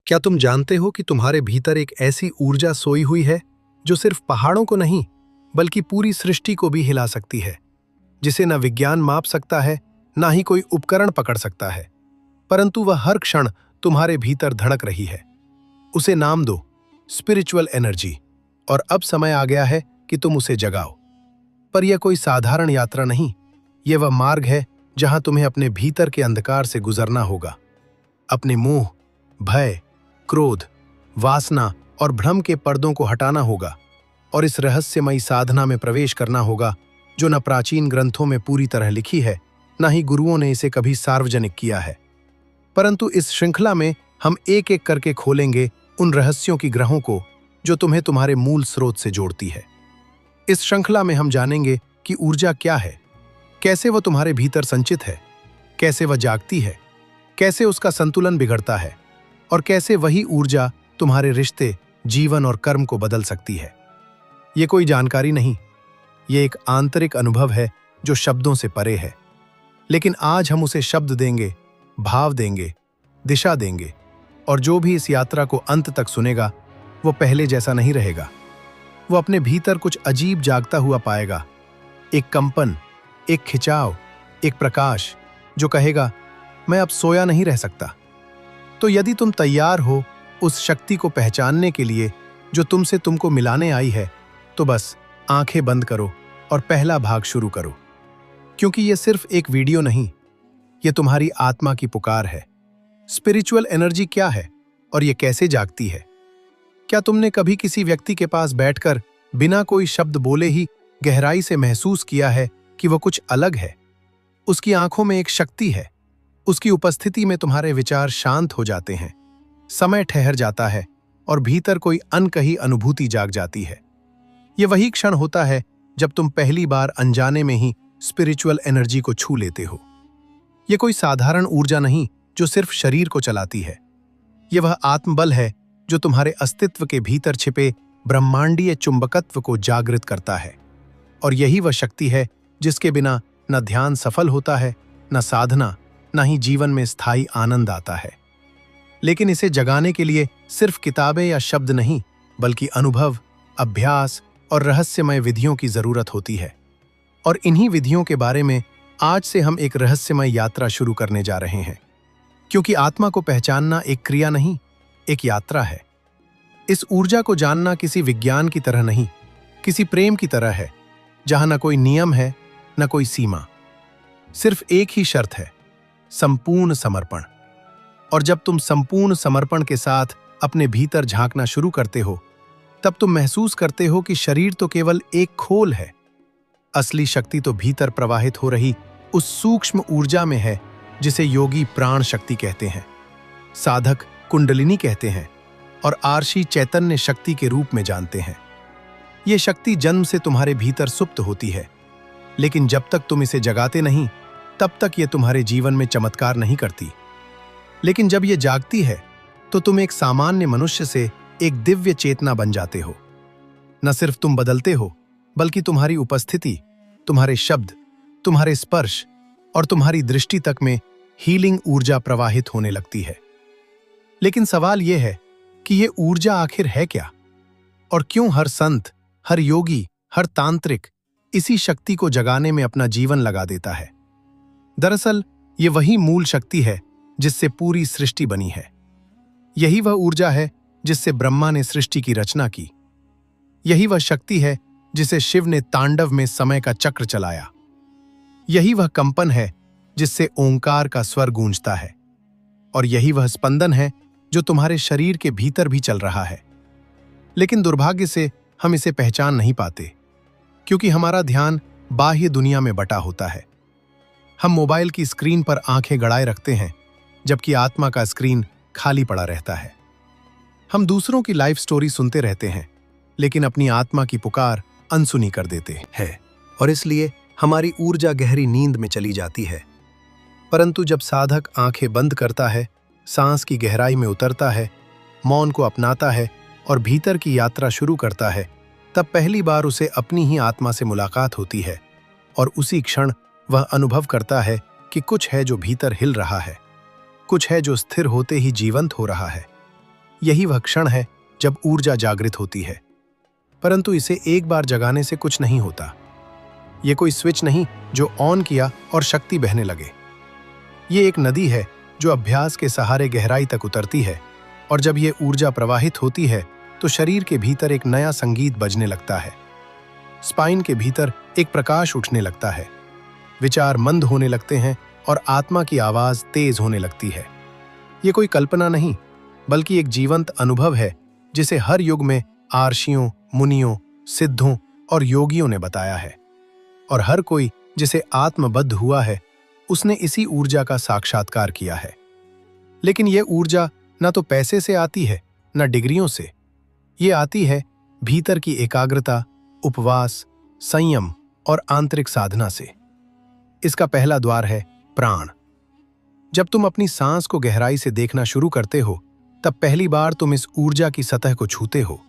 क्या तुम जानते हो कि तुम्हारे भीतर एक ऐसी ऊर्जा सोई हुई है जो सिर्फ पहाड़ों को नहीं बल्कि पूरी सृष्टि को भी हिला सकती है, जिसे न विज्ञान माप सकता है, ना ही कोई उपकरण पकड़ सकता है, परंतु वह हर क्षण तुम्हारे भीतर धड़क रही है। उसे नाम दो, स्पिरिचुअल एनर्जी। और अब समय आ गया है कि तुम उसे जगाओ। पर यह कोई साधारण यात्रा नहीं, यह वह मार्ग है जहां तुम्हें अपने भीतर के अंधकार से गुजरना होगा। अपने मोह, भय, क्रोध, वासना और भ्रम के पर्दों को हटाना होगा और इस रहस्यमयी साधना में प्रवेश करना होगा जो न प्राचीन ग्रंथों में पूरी तरह लिखी है, न ही गुरुओं ने इसे कभी सार्वजनिक किया है। परंतु इस श्रृंखला में हम एक एक करके खोलेंगे उन रहस्यों की ग्रहों को जो तुम्हें तुम्हारे मूल स्रोत से जोड़ती है। इस श्रृंखला में हम जानेंगे कि ऊर्जा क्या है, कैसे वह तुम्हारे भीतर संचित है, कैसे वह जागती है, कैसे उसका संतुलन बिगड़ता है और कैसे वही ऊर्जा तुम्हारे रिश्ते, जीवन और कर्म को बदल सकती है। ये कोई जानकारी नहीं, ये एक आंतरिक अनुभव है जो शब्दों से परे है। लेकिन आज हम उसे शब्द देंगे, भाव देंगे, दिशा देंगे, और जो भी इस यात्रा को अंत तक सुनेगा वो पहले जैसा नहीं रहेगा। वो अपने भीतर कुछ अजीब जागता हुआ पाएगा, एक कंपन, एक खिंचाव, एक प्रकाश जो कहेगा, मैं अब सोया नहीं रह सकता। तो यदि तुम तैयार हो उस शक्ति को पहचानने के लिए जो तुमसे तुमको मिलाने आई है, तो बस आंखें बंद करो और पहला भाग शुरू करो। क्योंकि ये सिर्फ एक वीडियो नहीं, ये तुम्हारी आत्मा की पुकार है। स्पिरिचुअल एनर्जी क्या है और ये कैसे जागती है? क्या तुमने कभी किसी व्यक्ति के पास बैठकर बिना कोई शब्द बोले ही गहराई से महसूस किया है कि वह कुछ अलग है? उसकी आंखों में एक शक्ति है, उसकी उपस्थिति में तुम्हारे विचार शांत हो जाते हैं, समय ठहर जाता है और भीतर कोई अनकही अनुभूति जाग जाती है। यह वही क्षण होता है जब तुम पहली बार अनजाने में ही स्पिरिचुअल एनर्जी को छू लेते हो। यह कोई साधारण ऊर्जा नहीं जो सिर्फ शरीर को चलाती है, यह वह आत्मबल है जो तुम्हारे अस्तित्व के भीतर छिपे ब्रह्मांडीय चुंबकत्व को जागृत करता है। और यही वह शक्ति है जिसके बिना न ध्यान सफल होता है, न साधना, न ही जीवन में स्थायी आनंद आता है। लेकिन इसे जगाने के लिए सिर्फ किताबें या शब्द नहीं, बल्कि अनुभव, अभ्यास और रहस्यमय विधियों की जरूरत होती है। और इन्हीं विधियों के बारे में आज से हम एक रहस्यमय यात्रा शुरू करने जा रहे हैं। क्योंकि आत्मा को पहचानना एक क्रिया नहीं, एक यात्रा है। इस ऊर्जा को जानना किसी विज्ञान की तरह नहीं, किसी प्रेम की तरह है, जहां न कोई नियम है, न कोई सीमा। सिर्फ एक ही शर्त है, संपूर्ण समर्पण। और जब तुम संपूर्ण समर्पण के साथ अपने भीतर झांकना शुरू करते हो, तब तुम महसूस करते हो कि शरीर तो केवल एक खोल है, असली शक्ति तो भीतर प्रवाहित हो रही उस सूक्ष्म ऊर्जा में है जिसे योगी प्राण शक्ति कहते हैं, साधक कुंडलिनी कहते हैं और आर्षी चैतन्य शक्ति के रूप में जानते हैं। ये शक्ति जन्म से तुम्हारे भीतर सुप्त होती है, लेकिन जब तक तुम इसे जगाते नहीं, तब तक ये तुम्हारे जीवन में चमत्कार नहीं करती। लेकिन जब ये जागती है, तो तुम एक सामान्य मनुष्य से एक दिव्य चेतना बन जाते हो। न सिर्फ तुम बदलते हो, बल्कि तुम्हारी उपस्थिति, तुम्हारे शब्द, तुम्हारे स्पर्श और तुम्हारी दृष्टि तक में हीलिंग ऊर्जा प्रवाहित होने लगती है। लेकिन सवाल यह है कि यह ऊर्जा आखिर है क्या? और क्यों हर संत, हर योगी, हर तांत्रिक इसी शक्ति को जगाने में अपना जीवन लगा देता है? दरअसल ये वही मूल शक्ति है जिससे पूरी सृष्टि बनी है। यही वह ऊर्जा है जिससे ब्रह्मा ने सृष्टि की रचना की। यही वह शक्ति है जिसे शिव ने तांडव में समय का चक्र चलाया। यही वह कंपन है जिससे ओंकार का स्वर गूंजता है। और यही वह स्पंदन है जो तुम्हारे शरीर के भीतर भी चल रहा है। लेकिन दुर्भाग्य से हम इसे पहचान नहीं पाते, क्योंकि हमारा ध्यान बाह्य दुनिया में बटा होता है। हम मोबाइल की स्क्रीन पर आंखें गड़ाए रखते हैं, जबकि आत्मा का स्क्रीन खाली पड़ा रहता है। हम दूसरों की लाइफ स्टोरी सुनते रहते हैं, लेकिन अपनी आत्मा की पुकार अनसुनी कर देते हैं, और इसलिए हमारी ऊर्जा गहरी नींद में चली जाती है। परंतु जब साधक आंखें बंद करता है, सांस की गहराई में उतरता है, मौन को अपनाता है और भीतर की यात्रा शुरू करता है, तब पहली बार उसे अपनी ही आत्मा से मुलाकात होती है। और उसी क्षण वह अनुभव करता है कि कुछ है जो भीतर हिल रहा है, कुछ है जो स्थिर होते ही जीवंत हो रहा है। यही वह क्षण है जब ऊर्जा जागृत होती है। परंतु इसे एक बार जगाने से कुछ नहीं होता। ये कोई स्विच नहीं जो ऑन किया और शक्ति बहने लगे। ये एक नदी है जो अभ्यास के सहारे गहराई तक उतरती है, और जब ये ऊर्जा प्रवाहित होती है तो शरीर के भीतर एक नया संगीत बजने लगता है। स्पाइन के भीतर एक प्रकाश उठने लगता है, विचार मंद होने लगते हैं और आत्मा की आवाज तेज होने लगती है। ये कोई कल्पना नहीं, बल्कि एक जीवंत अनुभव है जिसे हर युग में आर्षियों, मुनियों, सिद्धों और योगियों ने बताया है, और हर कोई जिसे आत्मबद्ध हुआ है उसने इसी ऊर्जा का साक्षात्कार किया है। लेकिन यह ऊर्जा न तो पैसे से आती है न डिग्रियों से। ये आती है भीतर की एकाग्रता, उपवास, संयम और आंतरिक साधना से। इसका पहला द्वार है प्राण। जब तुम अपनी सांस को गहराई से देखना शुरू करते हो, तब पहली बार तुम इस ऊर्जा की सतह को छूते हो,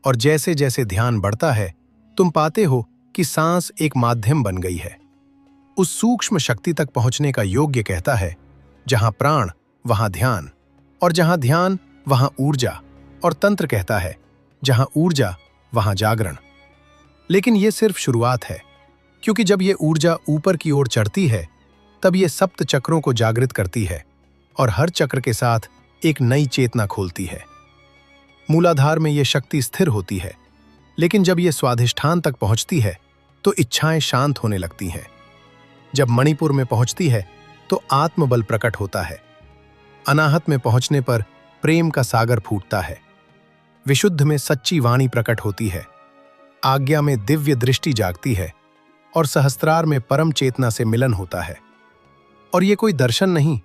और जैसे जैसे ध्यान बढ़ता है तुम पाते हो कि सांस एक माध्यम बन गई है। उस सूक्ष्म शक्ति तक पहुंचने का योग्य कहता है, जहां प्राण वहां ध्यान, और जहां ध्यान वहां ऊर्जा, और तंत्र कहता है, जहां ऊर्जा वहां जागरण। लेकिन यह सिर्फ शुरुआत है, क्योंकि जब यह ऊर्जा ऊपर की ओर चढ़ती है तब यह सप्त चक्रों को जागृत करती है, और हर चक्र के साथ एक नई चेतना खोलती है। मूलाधार में यह शक्ति स्थिर होती है, लेकिन जब यह स्वाधिष्ठान तक पहुंचती है तो इच्छाएं शांत होने लगती हैं। जब मणिपुर में पहुंचती है तो आत्मबल प्रकट होता है। अनाहत में पहुंचने पर प्रेम का सागर फूटता है। विशुद्ध में सच्ची वाणी प्रकट होती है। आज्ञा में दिव्य दृष्टि जागती है, और सहस्त्रार में परम चेतना से मिलन होता है। और ये कोई दर्शन नहीं,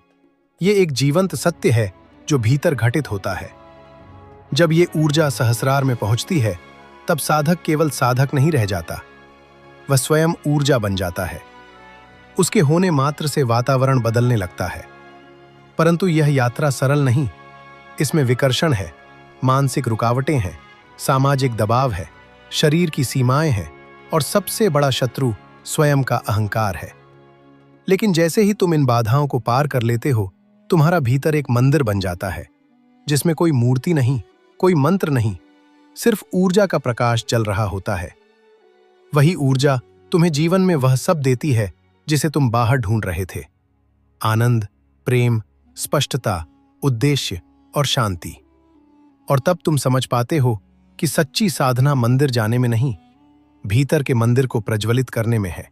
ये एक जीवंत सत्य है जो भीतर घटित होता है। जब ये ऊर्जा सहस्रार में पहुंचती है तब साधक केवल साधक नहीं रह जाता, वह स्वयं ऊर्जा बन जाता है। उसके होने मात्र से वातावरण बदलने लगता है। परंतु यह यात्रा सरल नहीं। इसमें विकर्षण है, मानसिक रुकावटें हैं, सामाजिक दबाव है, शरीर की सीमाएं हैं, और सबसे बड़ा शत्रु स्वयं का अहंकार है। लेकिन जैसे ही तुम इन बाधाओं को पार कर लेते हो, तुम्हारा भीतर एक मंदिर बन जाता है, जिसमें कोई मूर्ति नहीं, कोई मंत्र नहीं, सिर्फ ऊर्जा का प्रकाश चल रहा होता है। वही ऊर्जा तुम्हें जीवन में वह सब देती है जिसे तुम बाहर ढूंढ रहे थे: आनंद, प्रेम, स्पष्टता, उद्देश्य और शांति। और तब तुम समझ पाते हो कि सच्ची साधना मंदिर जाने में नहीं, भीतर के मंदिर को प्रज्वलित करने में है।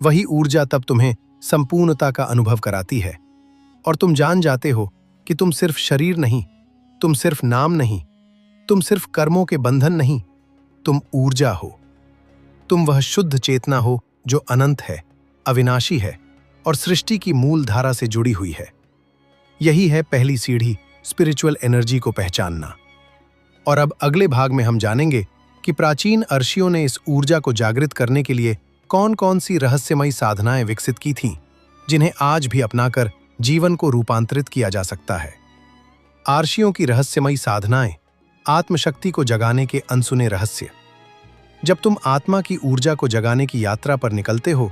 वही ऊर्जा तब तुम्हें संपूर्णता का अनुभव कराती है, और तुम जान जाते हो कि तुम सिर्फ शरीर नहीं, तुम सिर्फ नाम नहीं, तुम सिर्फ कर्मों के बंधन नहीं, तुम ऊर्जा हो। तुम वह शुद्ध चेतना हो जो अनंत है, अविनाशी है, और सृष्टि की मूल धारा से जुड़ी हुई है। यही है पहली सीढ़ी स्पिरिचुअल एनर्जी को पहचानना। और अब अगले भाग में हम जानेंगे कि प्राचीन ऋषियों ने इस ऊर्जा को जागृत करने के लिए कौन कौन सी रहस्यमयी साधनाएं विकसित की थीं, जिन्हें आज भी अपनाकर जीवन को रूपांतरित किया जा सकता है। ऋषियों की रहस्यमयी साधनाएं, आत्मशक्ति को जगाने के अनसुने रहस्य। जब तुम आत्मा की ऊर्जा को जगाने की यात्रा पर निकलते हो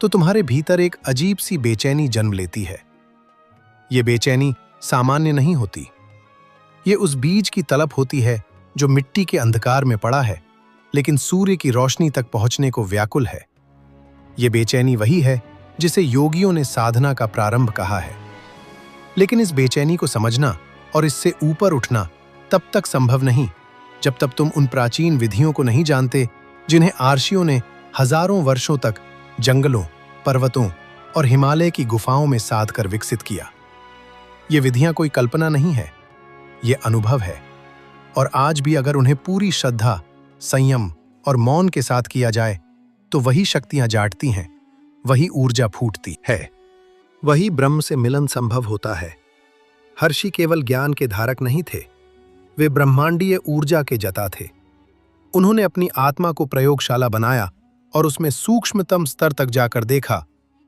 तो तुम्हारे भीतर एक अजीब सी बेचैनी जन्म लेती है। ये बेचैनी सामान्य नहीं होती। ये उस बीज की तलब होती है जो मिट्टी के अंधकार में पड़ा है, लेकिन सूर्य की रोशनी तक पहुंचने को व्याकुल है। ये बेचैनी वही है जिसे योगियों ने साधना का प्रारंभ कहा है। लेकिन इस बेचैनी को समझना और इससे ऊपर उठना तब तक संभव नहीं जब तक तुम उन प्राचीन विधियों को नहीं जानते जिन्हें ऋषियों ने हजारों वर्षों तक जंगलों, पर्वतों और हिमालय की गुफाओं में साध कर विकसित किया। ये विधियां कोई कल्पना नहीं है, ये अनुभव है। और आज भी अगर उन्हें पूरी श्रद्धा, संयम और मौन के साथ किया जाए तो वही शक्तियां जाटती हैं, वही ऊर्जा फूटती है, वही ब्रह्म से मिलन संभव होता है। ऋषि केवल ज्ञान के धारक नहीं थे, वे ब्रह्मांडीय ऊर्जा के जता थे। उन्होंने अपनी आत्मा को प्रयोगशाला बनाया और उसमें सूक्ष्मतम स्तर तक जाकर देखा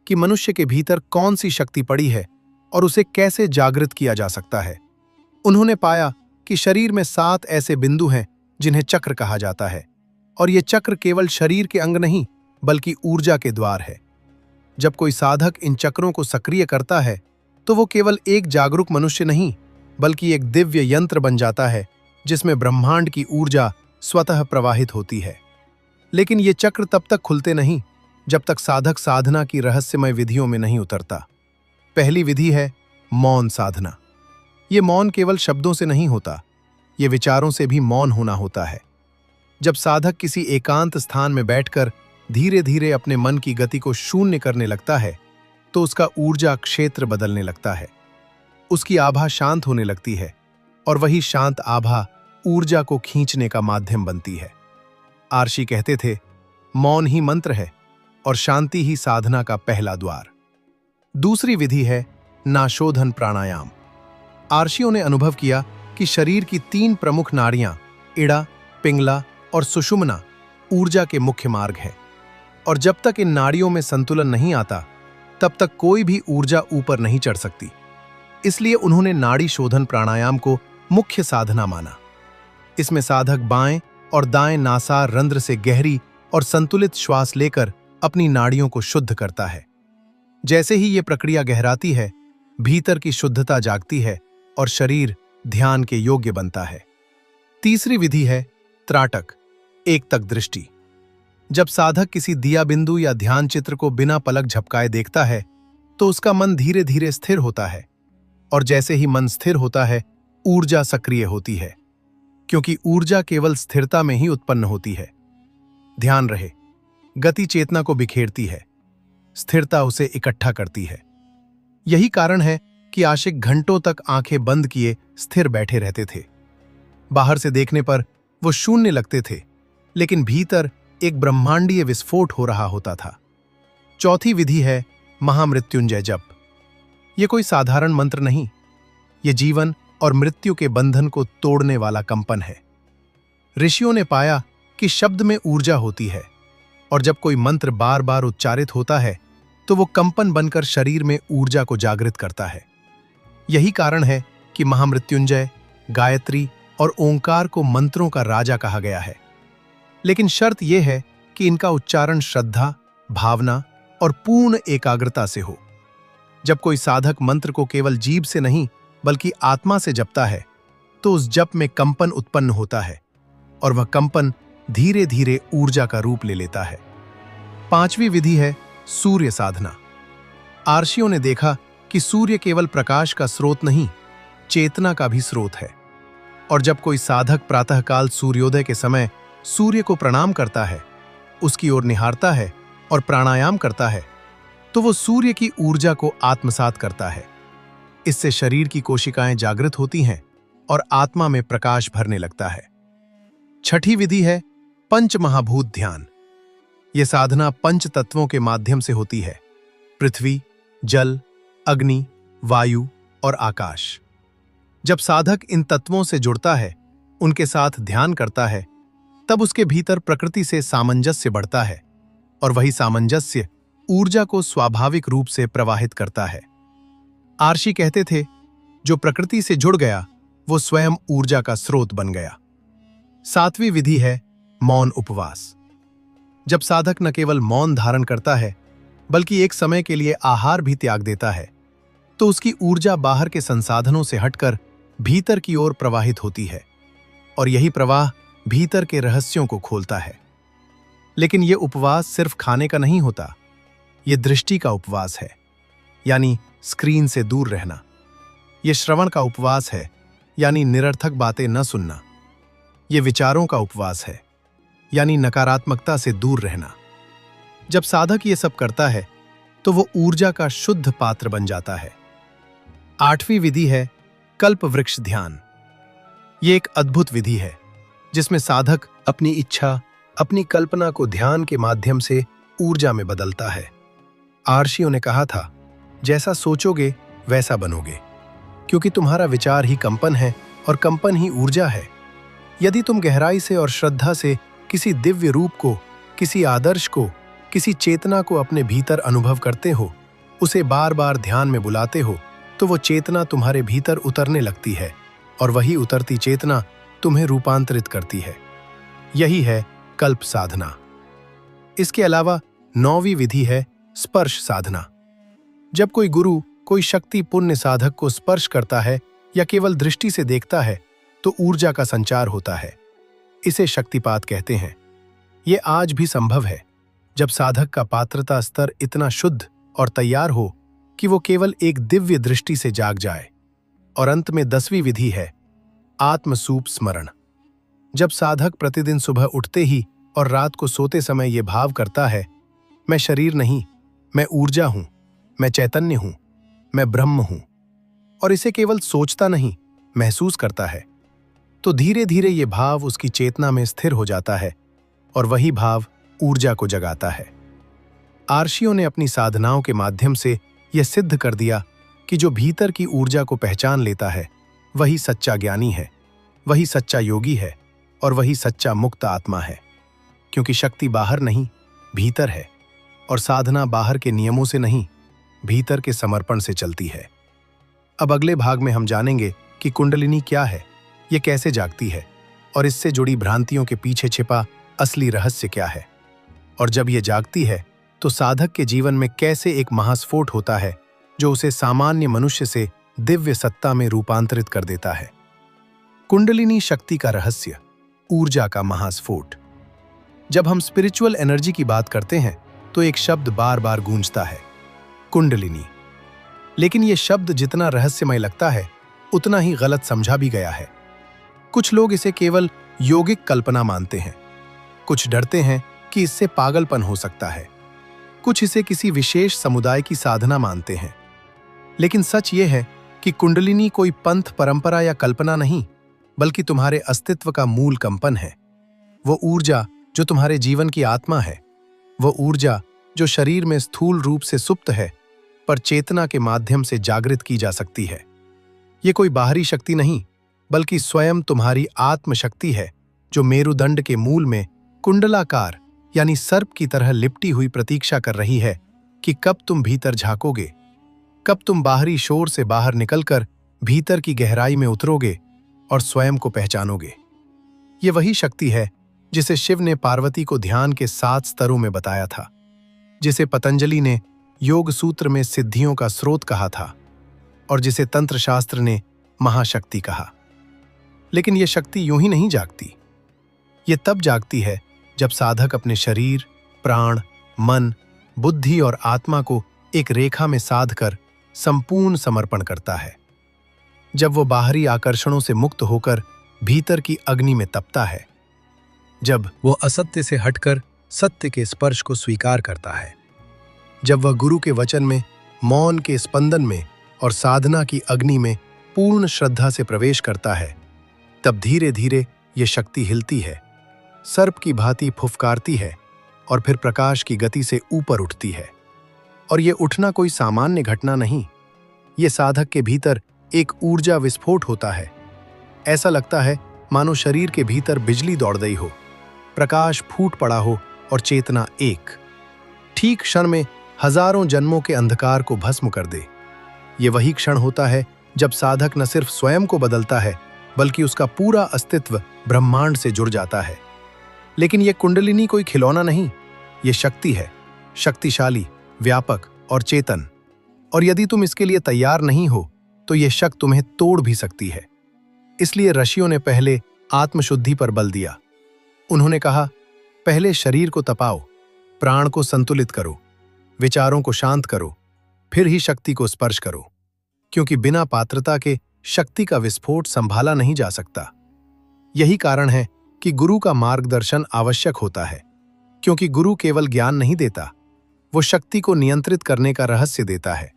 कि मनुष्य के भीतर कौन सी शक्ति पड़ी है और उसे कैसे जागृत किया जा सकता है। उन्होंने पाया कि शरीर में 7 ऐसे बिंदु हैं जिन्हें चक्र कहा जाता है, और ये चक्र केवल शरीर के अंग नहीं बल्कि ऊर्जा के द्वार है। जब कोई साधक इन चक्रों को सक्रिय करता है तो वो केवल एक जागरूक मनुष्य नहीं बल्कि एक दिव्य यंत्र बन जाता है जिसमें ब्रह्मांड की ऊर्जा स्वतः प्रवाहित होती है। लेकिन ये चक्र तब तक खुलते नहीं जब तक साधक साधना की रहस्यमय विधियों में नहीं उतरता। पहली विधि है मौन साधना। ये मौन केवल शब्दों से नहीं होता, ये विचारों से भी मौन होना होता है। जब साधक किसी एकांत स्थान में बैठकर धीरे धीरे अपने मन की गति को शून्य करने लगता है, तो उसका ऊर्जा क्षेत्र बदलने लगता है। उसकी आभा शांत होने लगती है और वही शांत आभा ऊर्जा को खींचने का माध्यम बनती है। आर्षि कहते थे, मौन ही मंत्र है और शांति ही साधना का पहला द्वार। दूसरी विधि है नाशोधन प्राणायाम। आर्षियों ने अनुभव किया कि शरीर की 3 प्रमुख नाड़ियां इड़ा, पिंगला और सुषुम्ना ऊर्जा के मुख्य मार्ग हैं, और जब तक इन नाड़ियों में संतुलन नहीं आता तब तक कोई भी ऊर्जा ऊपर नहीं चढ़ सकती। इसलिए उन्होंने नाड़ी शोधन प्राणायाम को मुख्य साधना माना। इसमें साधक बाएं और दाएं नासार रंध्र से गहरी और संतुलित श्वास लेकर अपनी नाड़ियों को शुद्ध करता है। जैसे ही ये प्रक्रिया गहराती है, भीतर की शुद्धता जागती है और शरीर ध्यान के योग्य बनता है। तीसरी विधि है त्राटक, एकटक दृष्टि। जब साधक किसी दिया बिंदु या ध्यान चित्र को बिना पलक झपकाए देखता है, तो उसका मन धीरे धीरे स्थिर होता है, और जैसे ही मन स्थिर होता है, ऊर्जा सक्रिय होती है, क्योंकि ऊर्जा केवल स्थिरता में ही उत्पन्न होती है। ध्यान रहे, गति चेतना को बिखेरती है, स्थिरता उसे इकट्ठा करती है। यही कारण है कि आशिक घंटों तक आंखें बंद किए स्थिर बैठे रहते थे। बाहर से देखने पर वो शून्य लगते थे, लेकिन भीतर एक ब्रह्मांडीय विस्फोट हो रहा होता था। चौथी विधि है महामृत्युंजय जप। ये कोई साधारण मंत्र नहीं, ये जीवन और मृत्यु के बंधन को तोड़ने वाला कंपन है। ऋषियों ने पाया कि शब्द में ऊर्जा होती है, और जब कोई मंत्र बार बार उच्चारित होता है तो वो कंपन बनकर शरीर में ऊर्जा को जागृत करता है। यही कारण है कि महामृत्युंजय, गायत्री और ओंकार को मंत्रों का राजा कहा गया है। लेकिन शर्त यह है कि इनका उच्चारण श्रद्धा, भावना और पूर्ण एकाग्रता से हो। जब कोई साधक मंत्र को केवल जीभ से नहीं बल्कि आत्मा से जपता है, तो उस जप में कंपन उत्पन्न होता है, और वह कंपन धीरे धीरे ऊर्जा का रूप ले लेता है। पांचवी विधि है सूर्य साधना। आर्षियों ने देखा कि सूर्य केवल प्रकाश का स्रोत नहीं, चेतना का भी स्रोत है। और जब कोई साधक प्रातःकाल सूर्योदय के समय सूर्य को प्रणाम करता है, उसकी ओर निहारता है और प्राणायाम करता है, तो वो सूर्य की ऊर्जा को आत्मसात करता है। इससे शरीर की कोशिकाएं जागृत होती हैं और आत्मा में प्रकाश भरने लगता है। छठी विधि है पंच महाभूत ध्यान। यह साधना पंच तत्वों के माध्यम से होती है: पृथ्वी, जल, अग्नि, वायु और आकाश। जब साधक इन तत्वों से जुड़ता है, उनके साथ ध्यान करता है, तब उसके भीतर प्रकृति से सामंजस्य बढ़ता है, और वही सामंजस्य ऊर्जा को स्वाभाविक रूप से प्रवाहित करता है। आर्षि कहते थे, जो प्रकृति से जुड़ गया वो स्वयं ऊर्जा का स्रोत बन गया। सातवीं विधि है मौन उपवास। जब साधक न केवल मौन धारण करता है बल्कि एक समय के लिए आहार भी त्याग देता है, तो उसकी ऊर्जा बाहर के संसाधनों से हटकर भीतर की ओर प्रवाहित होती है, और यही प्रवाह भीतर के रहस्यों को खोलता है। लेकिन यह उपवास सिर्फ खाने का नहीं होता, यह दृष्टि का उपवास है, यानी स्क्रीन से दूर रहना। यह श्रवण का उपवास है, यानी निरर्थक बातें न सुनना। यह विचारों का उपवास है, यानी नकारात्मकता से दूर रहना। जब साधक ये सब करता है तो वो ऊर्जा का शुद्ध पात्र बन जाता है। आठवीं विधि है कल्प वृक्ष ध्यान। ये एक अद्भुत विधि है जिसमें साधक अपनी इच्छा, अपनी कल्पना को ध्यान के माध्यम से ऊर्जा में बदलता है। आर्षियों ने कहा था, जैसा सोचोगे वैसा बनोगे, क्योंकि तुम्हारा विचार ही कंपन है और कंपन ही ऊर्जा है। यदि तुम गहराई से और श्रद्धा से किसी दिव्य रूप को, किसी आदर्श को, किसी चेतना को अपने भीतर अनुभव करते हो, उसे बार बार ध्यान में बुलाते हो, तो वो चेतना तुम्हारे भीतर उतरने लगती है, और वही उतरती चेतना तुम्हें रूपांतरित करती है। यही है कल्प साधना। इसके अलावा 9वीं विधि है स्पर्श साधना। जब कोई गुरु, कोई शक्ति पुण्य साधक को स्पर्श करता है या केवल दृष्टि से देखता है तो ऊर्जा का संचार होता है। इसे शक्तिपात कहते हैं। ये आज भी संभव है जब साधक का पात्रता स्तर इतना शुद्ध और तैयार हो कि वो केवल एक दिव्य दृष्टि से जाग जाए। और अंत में 10वीं विधि है आत्मसूप स्मरण। जब साधक प्रतिदिन सुबह उठते ही और रात को सोते समय ये भाव करता है, मैं शरीर नहीं, मैं ऊर्जा हूं, मैं चैतन्य हूं, मैं ब्रह्म हूं, और इसे केवल सोचता नहीं, महसूस करता है, तो धीरे धीरे ये भाव उसकी चेतना में स्थिर हो जाता है और वही भाव ऊर्जा को जगाता है। आर्षियों ने अपनी साधनाओं के माध्यम से यह सिद्ध कर दिया कि जो भीतर की ऊर्जा को पहचान लेता है वही सच्चा ज्ञानी है, वही सच्चा योगी है और वही सच्चा मुक्त आत्मा है। क्योंकि शक्ति बाहर नहीं, भीतर है, और साधना बाहर के नियमों से नहीं, भीतर के समर्पण से चलती है। अब अगले भाग में हम जानेंगे कि कुंडलिनी क्या है, ये कैसे जागती है और इससे जुड़ी भ्रांतियों के पीछे छिपा असली रहस्य क्या है। और जब ये जागती है तो साधक के जीवन में कैसे एक महास्फोट होता है जो उसे सामान्य मनुष्य से दिव्य सत्ता में रूपांतरित कर देता है। कुंडलिनी शक्ति का रहस्य, ऊर्जा का महास्फोट। जब हम स्पिरिचुअल एनर्जी की बात करते हैं तो एक शब्द बार बार गूंजता है, कुंडलिनी। लेकिन यह शब्द जितना रहस्यमय लगता है उतना ही गलत समझा भी गया है। कुछ लोग इसे केवल योगिक कल्पना मानते हैं, कुछ डरते हैं कि इससे पागलपन हो सकता है, कुछ इसे किसी विशेष समुदाय की साधना मानते हैं। लेकिन सच ये है कि कुंडलिनी कोई पंथ, परंपरा या कल्पना नहीं, बल्कि तुम्हारे अस्तित्व का मूल कंपन है। वो ऊर्जा जो तुम्हारे जीवन की आत्मा है, वो ऊर्जा जो शरीर में स्थूल रूप से सुप्त है पर चेतना के माध्यम से जागृत की जा सकती है। ये कोई बाहरी शक्ति नहीं, बल्कि स्वयं तुम्हारी आत्मशक्ति है जो मेरुदंड के मूल में कुंडलाकार यानी सर्प की तरह लिपटी हुई प्रतीक्षा कर रही है कि कब तुम भीतर झांकोगे, कब तुम बाहरी शोर से बाहर निकलकर भीतर की गहराई में उतरोगे और स्वयं को पहचानोगे। ये वही शक्ति है जिसे शिव ने पार्वती को ध्यान के 7 स्तरों में बताया था, जिसे पतंजलि ने योग सूत्र में सिद्धियों का स्रोत कहा था और जिसे तंत्र शास्त्र ने महाशक्ति कहा। लेकिन यह शक्ति यूं ही नहीं जागती। ये तब जागती है जब साधक अपने शरीर, प्राण, मन, बुद्धि और आत्मा को एक रेखा में साध कर संपूर्ण समर्पण करता है। जब वो बाहरी आकर्षणों से मुक्त होकर भीतर की अग्नि में तपता है, जब वो असत्य से हटकर सत्य के स्पर्श को स्वीकार करता है, जब वह गुरु के वचन में, मौन के स्पंदन में और साधना की अग्नि में पूर्ण श्रद्धा से प्रवेश करता है, तब धीरे धीरे ये शक्ति हिलती है, सर्प की भांति फुफकारती है और फिर प्रकाश की गति से ऊपर उठती है। और ये उठना कोई सामान्य घटना नहीं, ये साधक के भीतर एक ऊर्जा विस्फोट होता है। ऐसा लगता है मानो शरीर के भीतर बिजली दौड़ गई हो, प्रकाश फूट पड़ा हो और चेतना एक ठीक क्षण में हजारों जन्मों के अंधकार को भस्म कर दे। ये वही क्षण होता है जब साधक न सिर्फ स्वयं को बदलता है, बल्कि उसका पूरा अस्तित्व ब्रह्मांड से जुड़ जाता है। लेकिन यह कुंडलिनी कोई खिलौना नहीं, ये शक्ति है, शक्तिशाली, व्यापक और चेतन। और यदि तुम इसके लिए तैयार नहीं हो तो यह शक्ति तुम्हें तोड़ भी सकती है। इसलिए ऋषियों ने पहले आत्मशुद्धि पर बल दिया। उन्होंने कहा, पहले शरीर को तपाओ, प्राण को संतुलित करो, विचारों को शांत करो, फिर ही शक्ति को स्पर्श करो। क्योंकि बिना पात्रता के शक्ति का विस्फोट संभाला नहीं जा सकता। यही कारण है कि गुरु का मार्गदर्शन आवश्यक होता है, क्योंकि गुरु केवल ज्ञान नहीं देता, वो शक्ति को नियंत्रित करने का रहस्य देता है।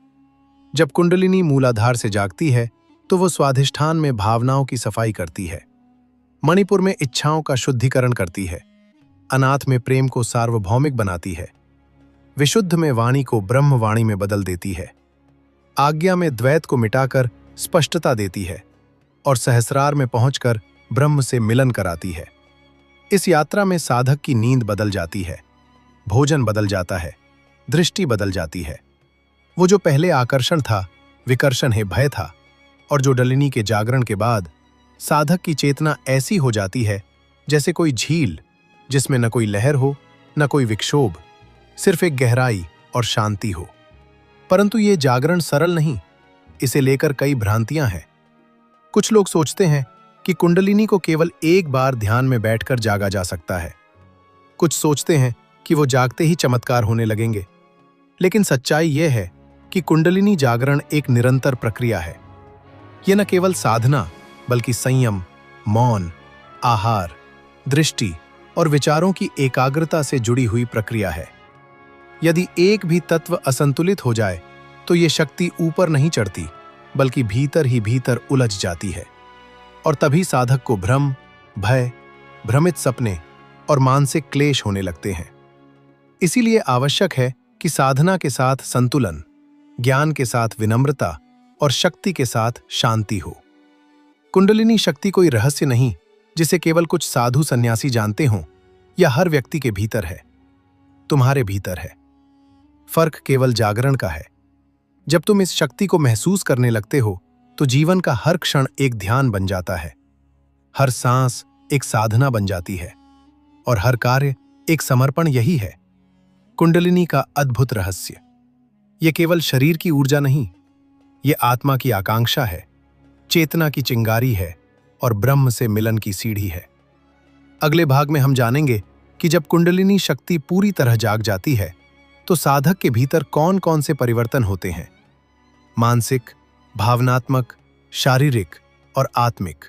जब कुंडलिनी मूलाधार से जागती है तो वो स्वाधिष्ठान में भावनाओं की सफाई करती है, मणिपुर में इच्छाओं का शुद्धिकरण करती है, अनाथ में प्रेम को सार्वभौमिक बनाती है, विशुद्ध में वाणी को ब्रह्मवाणी में बदल देती है, आज्ञा में द्वैत को मिटाकर स्पष्टता देती है और सहस्रार में पहुंचकर ब्रह्म से मिलन कराती है। इस यात्रा में साधक की नींद बदल जाती है, भोजन बदल जाता है, दृष्टि बदल जाती है। वो जो पहले आकर्षण था, विकर्षण है भय था, और जो डलिनी के जागरण के बाद साधक की चेतना ऐसी हो जाती है जैसे कोई झील जिसमें न कोई लहर हो, न कोई विक्षोभ, सिर्फ एक गहराई और शांति हो। परंतु ये जागरण सरल नहीं, इसे लेकर कई भ्रांतियां हैं। कुछ लोग सोचते हैं कि कुंडलिनी को केवल एक बार ध्यान में बैठकर जागा जा सकता है। कुछ सोचते हैं कि वो जागते ही चमत्कार होने लगेंगे। लेकिन सच्चाई यह है कि कुंडलिनी जागरण एक निरंतर प्रक्रिया है। यह न केवल साधना बल्कि संयम, मौन, आहार, दृष्टि और विचारों की एकाग्रता से जुड़ी हुई प्रक्रिया है। यदि एक भी तत्व असंतुलित हो जाए तो ये शक्ति ऊपर नहीं चढ़ती बल्कि भीतर ही भीतर उलझ जाती है, और तभी साधक को भ्रम, भय, भ्रमित सपने और मानसिक क्लेश होने लगते हैं। इसीलिए आवश्यक है कि साधना के साथ संतुलन, ज्ञान के साथ विनम्रता और शक्ति के साथ शांति हो। कुंडलिनी शक्ति कोई रहस्य नहीं जिसे केवल कुछ साधु सन्यासी जानते हों, या हर व्यक्ति के भीतर है, तुम्हारे भीतर है। फर्क केवल जागरण का है। जब तुम इस शक्ति को महसूस करने लगते हो तो जीवन का हर क्षण एक ध्यान बन जाता है, हर सांस एक साधना बन जाती है और हर कार्य एक समर्पण। यही है कुंडलिनी का अद्भुत रहस्य। यह केवल शरीर की ऊर्जा नहीं, ये आत्मा की आकांक्षा है, चेतना की चिंगारी है और ब्रह्म से मिलन की सीढ़ी है। अगले भाग में हम जानेंगे कि जब कुंडलिनी शक्ति पूरी तरह जाग जाती है तो साधक के भीतर कौन कौन से परिवर्तन होते हैं, मानसिक, भावनात्मक, शारीरिक और आत्मिक,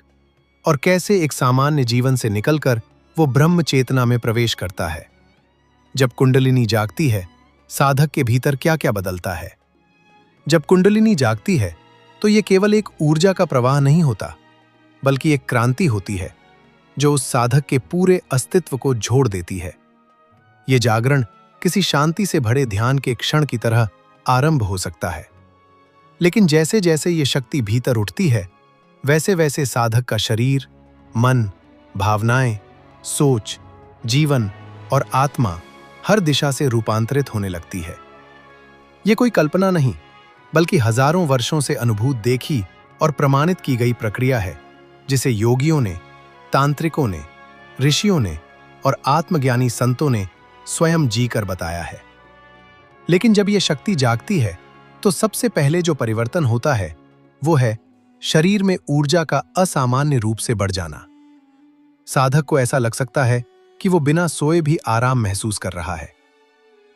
और कैसे एक सामान्य जीवन से निकलकर वो ब्रह्म चेतना में प्रवेश करता है। जब कुंडलिनी जागती है, साधक के भीतर क्या क्या बदलता है। जब कुंडलिनी जागती है तो ये केवल एक ऊर्जा का प्रवाह नहीं होता बल्कि एक क्रांति होती है जो उस साधक के पूरे अस्तित्व को जोड़ देती है। ये जागरण किसी शांति से भरे ध्यान के क्षण की तरह आरंभ हो सकता है, लेकिन जैसे जैसे ये शक्ति भीतर उठती है वैसे वैसे साधक का शरीर, मन, भावनाएं, सोच, जीवन और आत्मा हर दिशा से रूपांतरित होने लगती है। ये कोई कल्पना नहीं बल्कि हजारों वर्षों से अनुभूत, देखी और प्रमाणित की गई प्रक्रिया है जिसे योगियों ने, तांत्रिकों ने, ऋषियों ने और आत्मज्ञानी संतों ने स्वयं जीकर बताया है। लेकिन जब यह शक्ति जागती है तो सबसे पहले जो परिवर्तन होता है वो है शरीर में ऊर्जा का असामान्य रूप से बढ़ जाना। साधक को ऐसा लग सकता है कि वो बिना सोए भी आराम महसूस कर रहा है।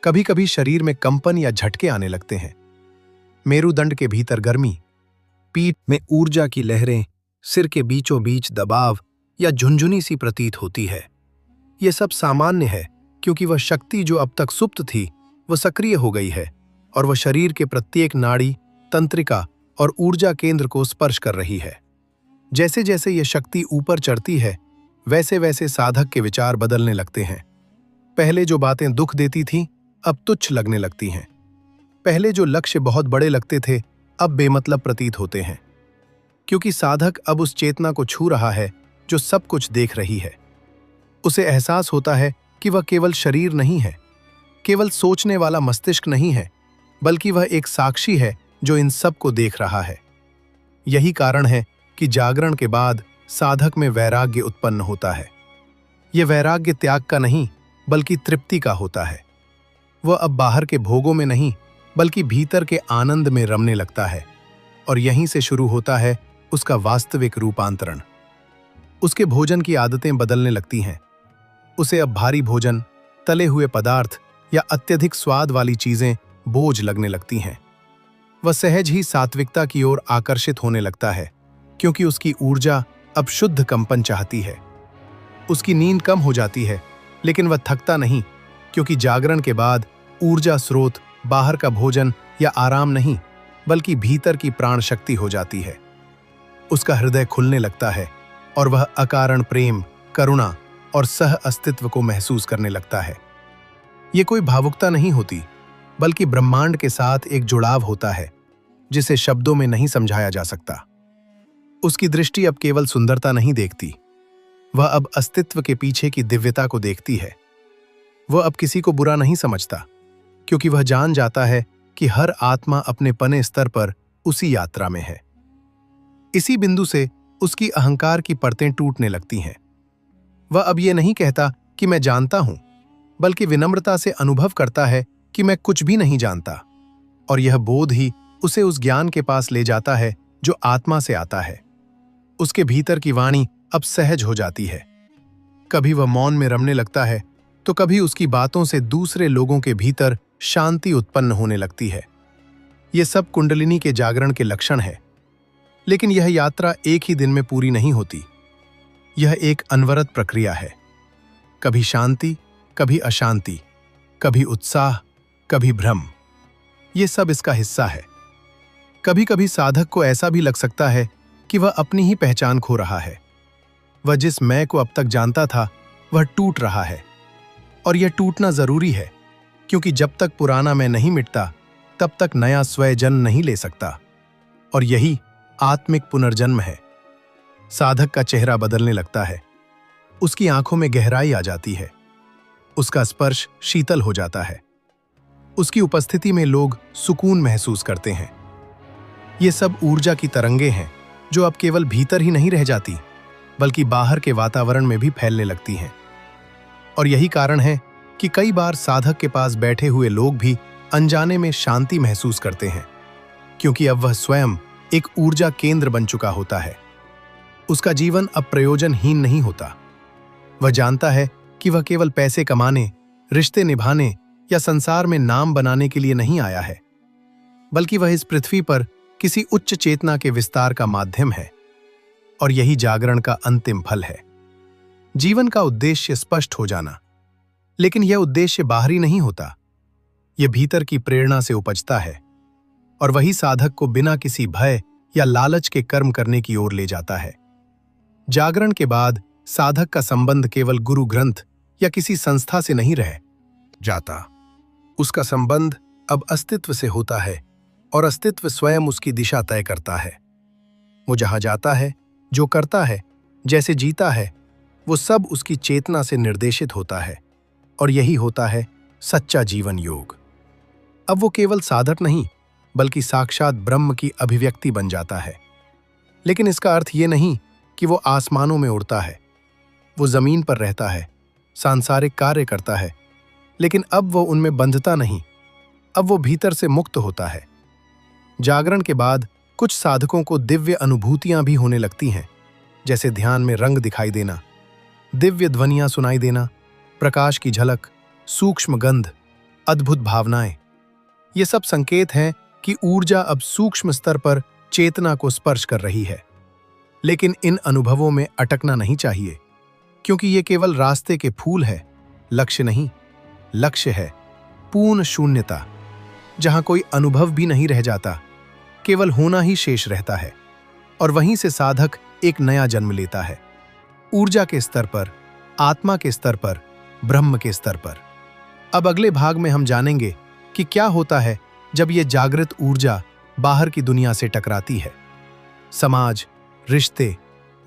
कभी कभी शरीर में कंपन या झटके आने लगते हैं, मेरुदंड के भीतर गर्मी, पीठ में ऊर्जा की लहरें, सिर के बीचों बीच दबाव या झुंझुनी सी प्रतीत होती है। यह सब सामान्य है क्योंकि वह शक्ति जो अब तक सुप्त थी वह सक्रिय हो गई है और वह शरीर के प्रत्येक नाड़ी, तंत्रिका और ऊर्जा केंद्र को स्पर्श कर रही है। जैसे जैसे यह शक्ति ऊपर चढ़ती है वैसे वैसे साधक के विचार बदलने लगते हैं। पहले जो बातें दुख देती थीं अब तुच्छ लगने लगती हैं। पहले जो लक्ष्य बहुत बड़े लगते थे अब बेमतलब प्रतीत होते हैं, क्योंकि साधक अब उस चेतना को छू रहा है जो सब कुछ देख रही है। उसे एहसास होता है कि वह केवल शरीर नहीं है, केवल सोचने वाला मस्तिष्क नहीं है, बल्कि वह एक साक्षी है जो इन सब को देख रहा है। यही कारण है कि जागरण के बाद साधक में वैराग्य उत्पन्न होता है। यह वैराग्य त्याग का नहीं बल्कि तृप्ति का होता है। वह अब बाहर के भोगों में नहीं बल्कि भीतर के आनंद में रमने लगता है, और यहीं से शुरू होता है उसका वास्तविक रूपांतरण। उसके भोजन की आदतें बदलने लगती हैं। उसे अब भारी भोजन, तले हुए पदार्थ या अत्यधिक स्वाद वाली चीजें बोझ लगने लगती हैं। वह सहज ही सात्विकता की ओर आकर्षित होने लगता है, क्योंकि उसकी ऊर्जा अब शुद्ध कंपन चाहती है। उसकी नींद कम हो जाती है, लेकिन वह थकता नहीं, क्योंकि जागरण के बाद ऊर्जा स्रोत बाहर का भोजन या आराम नहीं बल्कि भीतर की प्राण शक्ति हो जाती है। उसका हृदय खुलने लगता है और वह अकारण प्रेम, करुणा और सह अस्तित्व को महसूस करने लगता है। ये कोई भावुकता नहीं होती बल्कि ब्रह्मांड के साथ एक जुड़ाव होता है जिसे शब्दों में नहीं समझाया जा सकता। उसकी दृष्टि अब केवल सुंदरता नहीं देखती, वह अब अस्तित्व के पीछे की दिव्यता को देखती है। वह अब किसी को बुरा नहीं समझता, क्योंकि वह जान जाता है कि हर आत्मा अपने पने स्तर पर उसी यात्रा में है। इसी बिंदु से उसकी अहंकार की परतें टूटने लगती हैं। वह अब ये नहीं कहता कि मैं जानता हूं, बल्कि विनम्रता से अनुभव करता है कि मैं कुछ भी नहीं जानता, और यह बोध ही उसे उस ज्ञान के पास ले जाता है जो आत्मा से आता है। उसके भीतर की वाणी अब सहज हो जाती है। कभी वह मौन में रमने लगता है तो कभी उसकी बातों से दूसरे लोगों के भीतर शांति उत्पन्न होने लगती है। ये सब कुंडलिनी के जागरण के लक्षण है। लेकिन यह यात्रा एक ही दिन में पूरी नहीं होती। यह एक अनवरत प्रक्रिया है। कभी शांति, कभी अशांति, कभी उत्साह, कभी भ्रम, ये सब इसका हिस्सा है। कभी कभी साधक को ऐसा भी लग सकता है कि वह अपनी ही पहचान खो रहा है। वह जिस मैं को अब तक जानता था वह टूट रहा है। और यह टूटना जरूरी है, क्योंकि जब तक पुराना मैं नहीं मिटता तब तक नया स्वयं जन्म नहीं ले सकता। और यही आत्मिक पुनर्जन्म है। साधक का चेहरा बदलने लगता है। उसकी आंखों में गहराई आ जाती है। उसका स्पर्श शीतल हो जाता है। उसकी उपस्थिति में लोग सुकून महसूस करते हैं। ये सब ऊर्जा की तरंगे हैं जो अब केवल भीतर ही नहीं रह जाती, बल्कि बाहर के वातावरण में भी फैलने लगती हैं। और यही कारण है कि कई बार साधक के पास बैठे हुए लोग भी अनजाने में शांति महसूस करते हैं, क्योंकि अब वह स्वयं एक ऊर्जा केंद्र बन चुका होता है। उसका जीवन अब प्रयोजनहीन नहीं होता। वह जानता है कि वह केवल पैसे कमाने, रिश्ते निभाने या संसार में नाम बनाने के लिए नहीं आया है, बल्कि वह इस पृथ्वी पर किसी उच्च चेतना के विस्तार का माध्यम है। और यही जागरण का अंतिम फल है। जीवन का उद्देश्य स्पष्ट हो जाना। लेकिन यह उद्देश्य बाहरी नहीं होता। यह भीतर की प्रेरणा से उपजता है। और वही साधक को बिना किसी भय या लालच के कर्म करने की ओर ले जाता है। जागरण के बाद साधक का संबंध केवल गुरु ग्रंथ या किसी संस्था से नहीं रह जाता। उसका संबंध अब अस्तित्व से होता है, और अस्तित्व स्वयं उसकी दिशा तय करता है। वो जहां जाता है, जो करता है, जैसे जीता है, वो सब उसकी चेतना से निर्देशित होता है। और यही होता है सच्चा जीवन योग। अब वो केवल साधक नहीं, बल्कि साक्षात ब्रह्म की अभिव्यक्ति बन जाता है। लेकिन इसका अर्थ ये नहीं कि वो आसमानों में उड़ता है। वो जमीन पर रहता है, सांसारिक कार्य करता है, लेकिन अब वो उनमें बंधता नहीं। अब वो भीतर से मुक्त होता है। जागरण के बाद कुछ साधकों को दिव्य अनुभूतियां भी होने लगती हैं, जैसे ध्यान में रंग दिखाई देना, दिव्य ध्वनियां सुनाई देना, प्रकाश की झलक, सूक्ष्म गंध, अद्भुत भावनाएं। ये सब संकेत हैं कि ऊर्जा अब सूक्ष्म स्तर पर चेतना को स्पर्श कर रही है। लेकिन इन अनुभवों में अटकना नहीं चाहिए, क्योंकि ये केवल रास्ते के फूल है, लक्ष्य नहीं। लक्ष्य है पूर्ण शून्यता, जहां कोई अनुभव भी नहीं रह जाता, केवल होना ही शेष रहता है। और वहीं से साधक एक नया जन्म लेता है, ऊर्जा के स्तर पर, आत्मा के स्तर पर, ब्रह्म के स्तर पर। अब अगले भाग में हम जानेंगे कि क्या होता है जब ये जागृत ऊर्जा बाहर की दुनिया से टकराती है। समाज, रिश्ते,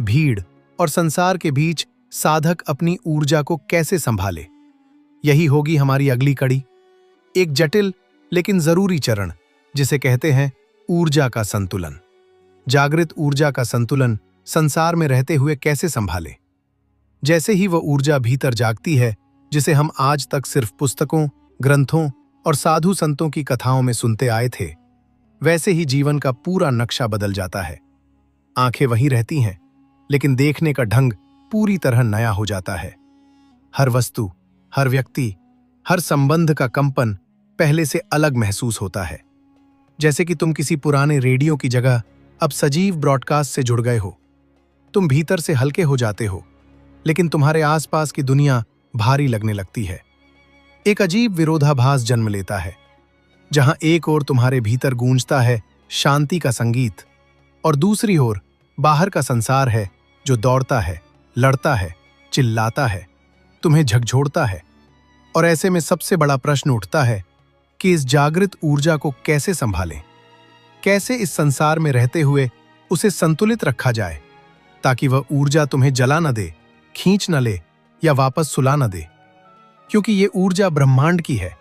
भीड़ और संसार के बीच साधक अपनी ऊर्जा को कैसे संभाले, यही होगी हमारी अगली कड़ी। एक जटिल लेकिन जरूरी चरण, जिसे कहते हैं ऊर्जा का संतुलन। जागृत ऊर्जा का संतुलन संसार में रहते हुए कैसे संभाले। जैसे ही वह ऊर्जा भीतर जागती है, जिसे हम आज तक सिर्फ पुस्तकों, ग्रंथों और साधु संतों की कथाओं में सुनते आए थे, वैसे ही जीवन का पूरा नक्शा बदल जाता है। आंखें वही रहती हैं, लेकिन देखने का ढंग पूरी तरह नया हो जाता है। हर वस्तु, हर व्यक्ति, हर संबंध का कंपन पहले से अलग महसूस होता है। जैसे कि तुम किसी पुराने रेडियो की जगह अब सजीव ब्रॉडकास्ट से जुड़ गए हो। तुम भीतर से हल्के हो जाते हो, लेकिन तुम्हारे आसपास की दुनिया भारी लगने लगती है। एक अजीब विरोधाभास जन्म लेता है, जहां एक ओर तुम्हारे भीतर गूंजता है शांति का संगीत, और दूसरी ओर बाहर का संसार है जो दौड़ता है, लड़ता है, चिल्लाता है, तुम्हें झकझोरता है। और ऐसे में सबसे बड़ा प्रश्न उठता है कि इस जागृत ऊर्जा को कैसे संभालें, कैसे इस संसार में रहते हुए उसे संतुलित रखा जाए, ताकि वह ऊर्जा तुम्हें जला न दे, खींच न ले या वापस सुला न दे। क्योंकि ये ऊर्जा ब्रह्मांड की है।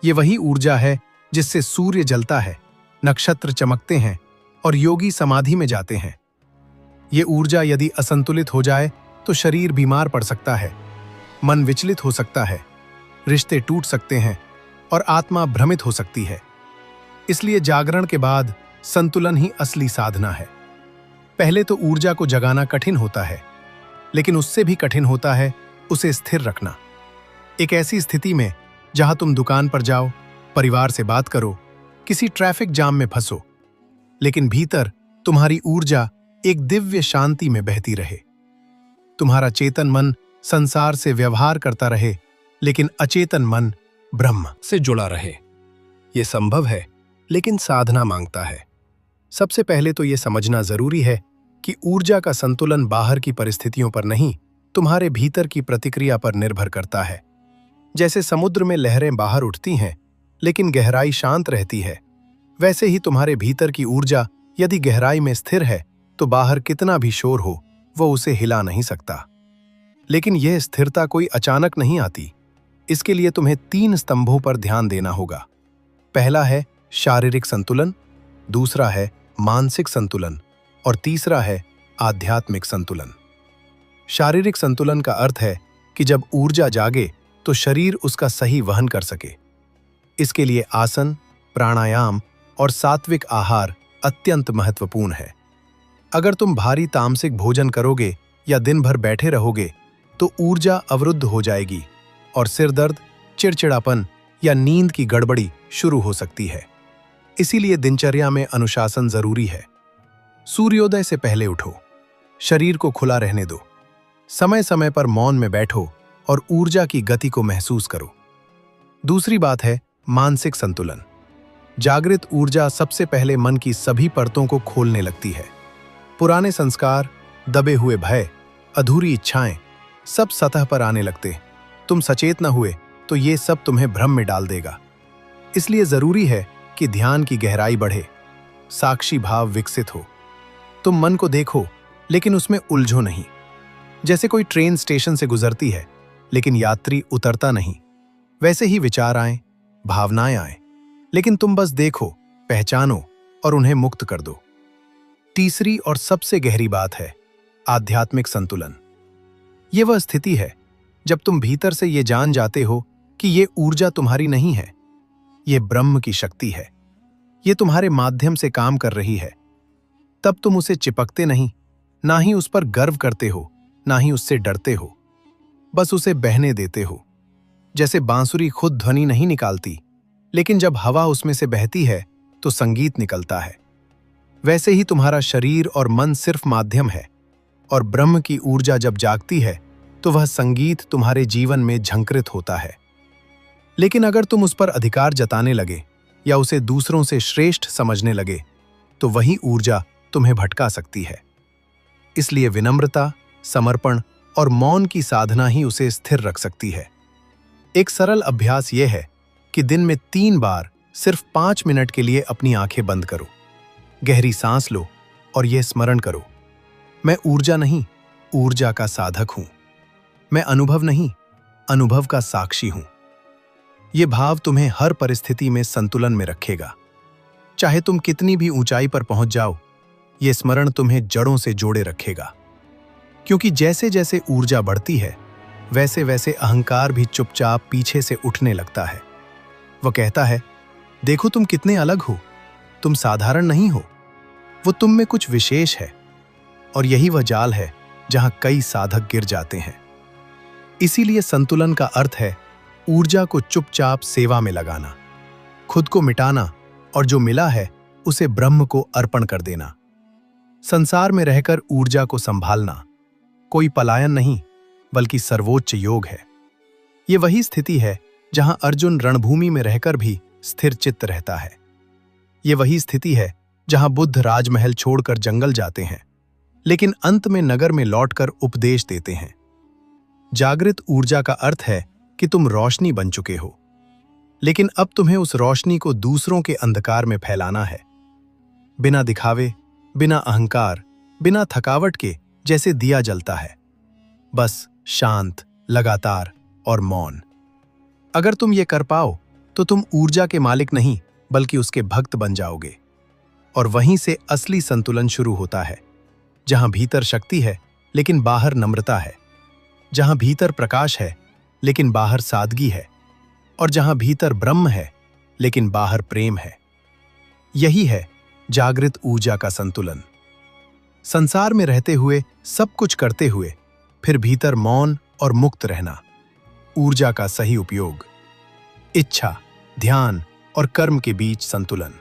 ये वही ऊर्जा है जिससे सूर्य जलता है, नक्षत्र चमकते हैं और योगी समाधि में जाते हैं। ये ऊर्जा यदि असंतुलित हो जाए तो शरीर बीमार पड़ सकता है, मन विचलित हो सकता है, रिश्ते टूट सकते हैं और आत्मा भ्रमित हो सकती है। इसलिए जागरण के बाद संतुलन ही असली साधना है। पहले तो ऊर्जा को जगाना कठिन होता है, लेकिन उससे भी कठिन होता है उसे स्थिर रखना। एक ऐसी स्थिति में जहां तुम दुकान पर जाओ, परिवार से बात करो, किसी ट्रैफिक जाम में फंसो, लेकिन भीतर तुम्हारी ऊर्जा एक दिव्य शांति में बहती रहे। तुम्हारा चेतन मन संसार से व्यवहार करता रहे, लेकिन अचेतन मन ब्रह्म से जुड़ा रहे। यह संभव है, लेकिन साधना मांगता है। सबसे पहले तो यह समझना जरूरी है कि ऊर्जा का संतुलन बाहर की परिस्थितियों पर नहीं, तुम्हारे भीतर की प्रतिक्रिया पर निर्भर करता है। जैसे समुद्र में लहरें बाहर उठती हैं, लेकिन गहराई शांत रहती है, वैसे ही तुम्हारे भीतर की ऊर्जा यदि गहराई में स्थिर है तो बाहर कितना भी शोर हो वो उसे हिला नहीं सकता। लेकिन यह स्थिरता कोई अचानक नहीं आती। इसके लिए तुम्हें 3 स्तंभों पर ध्यान देना होगा। पहला है शारीरिक संतुलन, दूसरा है मानसिक संतुलन और तीसरा है आध्यात्मिक संतुलन। शारीरिक संतुलन का अर्थ है कि जब ऊर्जा जागे तो शरीर उसका सही वहन कर सके। इसके लिए आसन, प्राणायाम और सात्विक आहार अत्यंत महत्वपूर्ण है। अगर तुम भारी तामसिक भोजन करोगे या दिन भर बैठे रहोगे तो ऊर्जा अवरुद्ध हो जाएगी और सिर दर्द, चिड़चिड़ापन या नींद की गड़बड़ी शुरू हो सकती है। इसीलिए दिनचर्या में अनुशासन जरूरी है। सूर्योदय से पहले उठो, शरीर को खुला रहने दो, समय समय पर मौन में बैठो और ऊर्जा की गति को महसूस करो। दूसरी बात है मानसिक संतुलन। जागृत ऊर्जा सबसे पहले मन की सभी परतों को खोलने लगती है। पुराने संस्कार, दबे हुए भय, अधूरी इच्छाएं सब सतह पर आने लगते। तुम सचेत न हुए तो ये सब तुम्हें भ्रम में डाल देगा। इसलिए जरूरी है कि ध्यान की गहराई बढ़े, साक्षी भाव विकसित हो। तुम मन को देखो, लेकिन उसमें उलझो नहीं। जैसे कोई ट्रेन स्टेशन से गुजरती है लेकिन यात्री उतरता नहीं, वैसे ही विचार आए, भावनाएं आए, लेकिन तुम बस देखो, पहचानो और उन्हें मुक्त कर दो। तीसरी और सबसे गहरी बात है आध्यात्मिक संतुलन। यह वह स्थिति है जब तुम भीतर से ये जान जाते हो कि ये ऊर्जा तुम्हारी नहीं है, ये ब्रह्म की शक्ति है, ये तुम्हारे माध्यम से काम कर रही है। तब तुम उसे चिपकते नहीं, ना ही उस पर गर्व करते हो, ना ही उससे डरते हो, बस उसे बहने देते हो। जैसे बांसुरी खुद ध्वनि नहीं निकालती, लेकिन जब हवा उसमें से बहती है तो संगीत निकलता है, वैसे ही तुम्हारा शरीर और मन सिर्फ माध्यम है, और ब्रह्म की ऊर्जा जब जागती है तो वह संगीत तुम्हारे जीवन में झंकृत होता है। लेकिन अगर तुम उस पर अधिकार जताने लगे या उसे दूसरों से श्रेष्ठ समझने लगे तो वही ऊर्जा तुम्हें भटका सकती है। इसलिए विनम्रता, समर्पण और मौन की साधना ही उसे स्थिर रख सकती है। एक सरल अभ्यास यह है कि दिन में 3 बार सिर्फ 5 मिनट के लिए अपनी आंखें बंद करो, गहरी सांस लो और यह स्मरण करो, मैं ऊर्जा नहीं, ऊर्जा का साधक हूं। मैं अनुभव नहीं, अनुभव का साक्षी हूं। यह भाव तुम्हें हर परिस्थिति में संतुलन में रखेगा। चाहे तुम कितनी भी ऊंचाई पर पहुंच जाओ, यह स्मरण तुम्हें जड़ों से जोड़े रखेगा। क्योंकि जैसे जैसे ऊर्जा बढ़ती है, वैसे वैसे अहंकार भी चुपचाप पीछे से उठने लगता है। वह कहता है, देखो तुम कितने अलग हो, तुम साधारण नहीं हो, वो तुम में कुछ विशेष है। और यही वह जाल है जहां कई साधक गिर जाते हैं। इसीलिए संतुलन का अर्थ है ऊर्जा को चुपचाप सेवा में लगाना, खुद को मिटाना और जो मिला है उसे ब्रह्म को अर्पण कर देना। संसार में रहकर ऊर्जा को संभालना कोई पलायन नहीं, बल्कि सर्वोच्च योग है। ये वही स्थिति है जहां अर्जुन रणभूमि में रहकर भी स्थिर चित्त रहता है। ये वही स्थिति है जहां बुद्ध राजमहल छोड़कर जंगल जाते हैं, लेकिन अंत में नगर में लौटकर उपदेश देते हैं। जागृत ऊर्जा का अर्थ है कि तुम रोशनी बन चुके हो, लेकिन अब तुम्हें उस रोशनी को दूसरों के अंधकार में फैलाना है, बिना दिखावे, बिना अहंकार, बिना थकावट के, जैसे दिया जलता है, बस शांत, लगातार और मौन। अगर तुम ये कर पाओ तो तुम ऊर्जा के मालिक नहीं बल्कि उसके भक्त बन जाओगे। और वहीं से असली संतुलन शुरू होता है, जहां भीतर शक्ति है लेकिन बाहर नम्रता है, जहां भीतर प्रकाश है लेकिन बाहर सादगी है, और जहां भीतर ब्रह्म है लेकिन बाहर प्रेम है। यही है जागृत ऊर्जा का संतुलन। संसार में रहते हुए, सब कुछ करते हुए, फिर भीतर मौन और मुक्त रहना। ऊर्जा का सही उपयोग। इच्छा, ध्यान और कर्म के बीच संतुलन।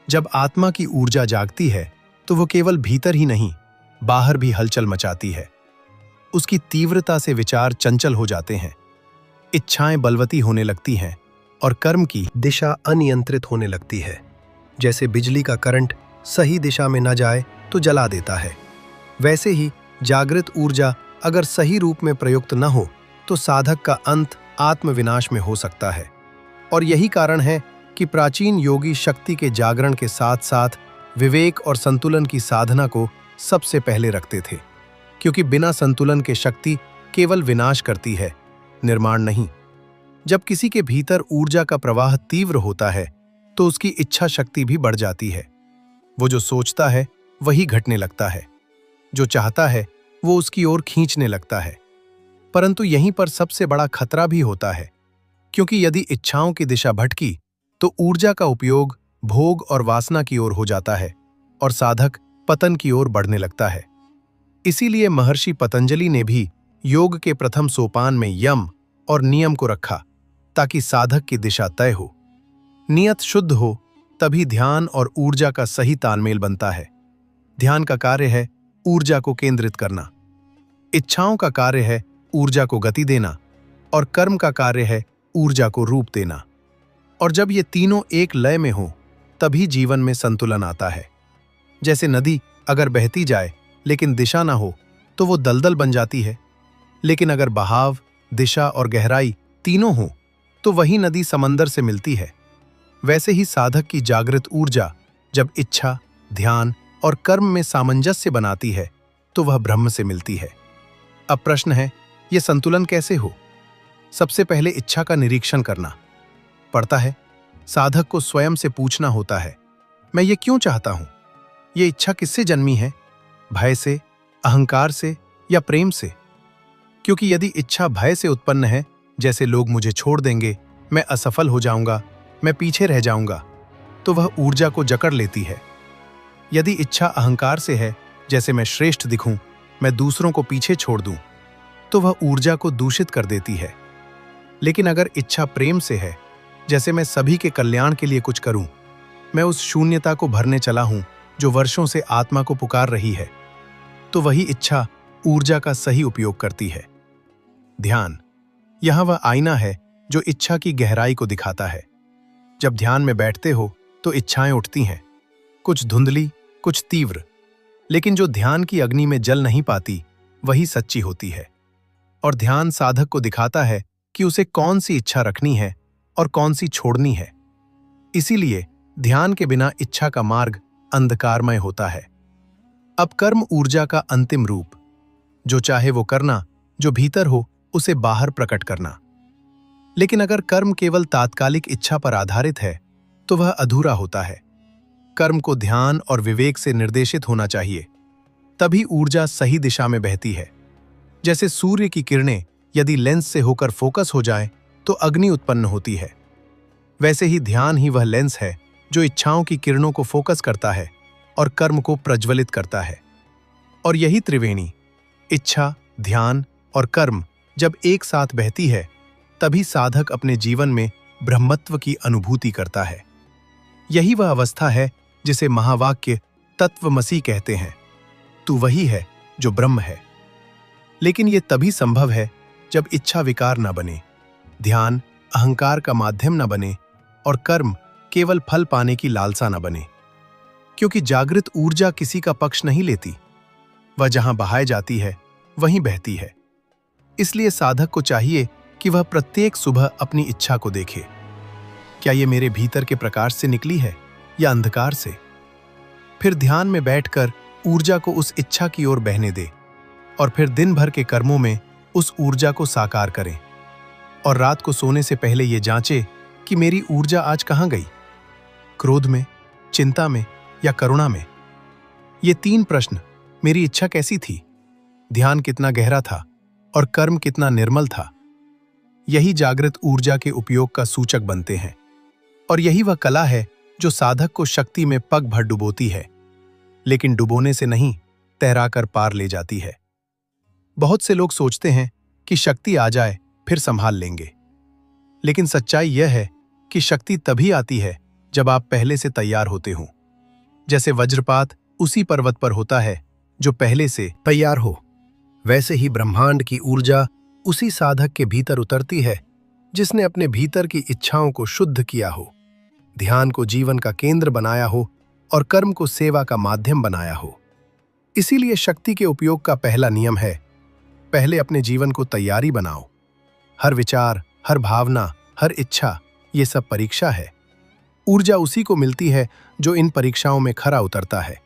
जब आत्मा की ऊर्जा जागती है तो वो केवल भीतर ही नहीं, बाहर भी हलचल मचाती है। उसकी तीव्रता से विचार चंचल हो जाते हैं, इच्छाएं बलवती होने लगती हैं और कर्म की दिशा अनियंत्रित होने लगती है। जैसे बिजली का करंट सही दिशा में न जाए तो जला देता है, वैसे ही जागृत ऊर्जा अगर सही रूप में प्रयुक्त न हो तो साधक का अंत आत्मविनाश में हो सकता है। और यही कारण है कि प्राचीन योगी शक्ति के जागरण के साथ साथ विवेक और संतुलन की साधना को सबसे पहले रखते थे, क्योंकि बिना संतुलन के शक्ति केवल विनाश करती है, निर्माण नहीं। जब किसी के भीतर ऊर्जा का प्रवाह तीव्र होता है तो उसकी इच्छा शक्ति भी बढ़ जाती है। वो जो सोचता है वही घटने लगता है, जो चाहता है वो उसकी ओर खींचने लगता है। परंतु यहीं पर सबसे बड़ा खतरा भी होता है, क्योंकि यदि इच्छाओं की दिशा भटकी तो ऊर्जा का उपयोग भोग और वासना की ओर हो जाता है और साधक पतन की ओर बढ़ने लगता है। इसीलिए महर्षि पतंजलि ने भी योग के प्रथम सोपान में यम और नियम को रखा, ताकि साधक की दिशा तय हो, नियत शुद्ध हो, तभी ध्यान और ऊर्जा का सही तालमेल बनता है। ध्यान का कार्य है ऊर्जा को केंद्रित करना, इच्छाओं का कार्य है ऊर्जा को गति देना और कर्म का कार्य है ऊर्जा को रूप देना। और जब ये तीनों एक लय में हो तभी जीवन में संतुलन आता है। जैसे नदी अगर बहती जाए लेकिन दिशा ना हो तो वो दलदल बन जाती है, लेकिन अगर बहाव, दिशा और गहराई तीनों हो तो वही नदी समंदर से मिलती है। वैसे ही साधक की जागृत ऊर्जा जब इच्छा, ध्यान और कर्म में सामंजस्य बनाती है तो वह ब्रह्म से मिलती है। अब प्रश्न है, ये संतुलन कैसे हो? सबसे पहले इच्छा का निरीक्षण करना पड़ता है। साधक को स्वयं से पूछना होता है, मैं ये क्यों चाहता हूं? ये इच्छा किससे जन्मी है? भय से, अहंकार से या प्रेम से? क्योंकि यदि इच्छा भय से उत्पन्न है, जैसे लोग मुझे छोड़ देंगे, मैं असफल हो जाऊंगा, मैं पीछे रह जाऊंगा, तो वह ऊर्जा को जकड़ लेती है। यदि इच्छा अहंकार से है, जैसे मैं श्रेष्ठ दिखूं, मैं दूसरों को पीछे छोड़ दूं, तो वह ऊर्जा को दूषित कर देती है। लेकिन अगर इच्छा प्रेम से है, जैसे मैं सभी के कल्याण के लिए कुछ करूं, मैं उस शून्यता को भरने चला हूं जो वर्षों से आत्मा को पुकार रही है, तो वही इच्छा ऊर्जा का सही उपयोग करती है। ध्यान, यह वह आईना है जो इच्छा की गहराई को दिखाता है। जब ध्यान में बैठते हो तो इच्छाएं उठती हैं, कुछ धुंधली, कुछ तीव्र, लेकिन जो ध्यान की अग्नि में जल नहीं पाती वही सच्ची होती है। और ध्यान साधक को दिखाता है कि उसे कौन सी इच्छा रखनी है और कौन सी छोड़नी है। इसीलिए ध्यान के बिना इच्छा का मार्ग अंधकारमय होता है। अब कर्म ऊर्जा का अंतिम रूप, जो चाहे वो करना, जो भीतर हो उसे बाहर प्रकट करना। लेकिन अगर कर्म केवल तात्कालिक इच्छा पर आधारित है तो वह अधूरा होता है। कर्म को ध्यान और विवेक से निर्देशित होना चाहिए, तभी ऊर्जा सही दिशा में बहती है। जैसे सूर्य की किरणें यदि लेंस से होकर फोकस हो जाए तो अग्नि उत्पन्न होती है, वैसे ही ध्यान ही वह लेंस है जो इच्छाओं की किरणों को फोकस करता है और कर्म को प्रज्वलित करता है। और यही त्रिवेणी, इच्छा, ध्यान और कर्म जब एक साथ बहती है, तभी साधक अपने जीवन में ब्रह्मत्व की अनुभूति करता है। यही वह अवस्था है जिसे महावाक्य तत्वमसि कहते हैं, तू वही है जो ब्रह्म है। लेकिन ये तभी संभव है जब इच्छा विकार न बने, ध्यान अहंकार का माध्यम न बने और कर्म केवल फल पाने की लालसा न बने। क्योंकि जागृत ऊर्जा किसी का पक्ष नहीं लेती, वह जहां बहाए जाती है वहीं बहती है। इसलिए साधक को चाहिए कि वह प्रत्येक सुबह अपनी इच्छा को देखे, क्या ये मेरे भीतर के प्रकाश से निकली है या अंधकार से? फिर ध्यान में बैठकर ऊर्जा को उस इच्छा की ओर बहने दे और फिर दिन भर के कर्मों में उस ऊर्जा को साकार करें। और रात को सोने से पहले ये जांचे कि मेरी ऊर्जा आज कहाँ गई, क्रोध में, चिंता में या करुणा में? ये 3 प्रश्न, मेरी इच्छा कैसी थी, ध्यान कितना गहरा था और कर्म कितना निर्मल था, यही जागृत ऊर्जा के उपयोग का सूचक बनते हैं। और यही वह कला है जो साधक को शक्ति में पग भर डुबोती है, लेकिन डुबोने से नहीं तैराकर पार ले जाती है। बहुत से लोग सोचते हैं कि शक्ति आ जाए फिर संभाल लेंगे, लेकिन सच्चाई यह है कि शक्ति तभी आती है जब आप पहले से तैयार होते हो। जैसे वज्रपात उसी पर्वत पर होता है जो पहले से तैयार हो, वैसे ही ब्रह्मांड की ऊर्जा उसी साधक के भीतर उतरती है जिसने अपने भीतर की इच्छाओं को शुद्ध किया हो, ध्यान को जीवन का केंद्र बनाया हो और कर्म को सेवा का माध्यम बनाया हो। इसीलिए शक्ति के उपयोग का पहला नियम है, पहले अपने जीवन को तैयारी बनाओ। हर विचार, हर भावना, हर इच्छा, ये सब परीक्षा है। ऊर्जा उसी को मिलती है जो इन परीक्षाओं में खरा उतरता है।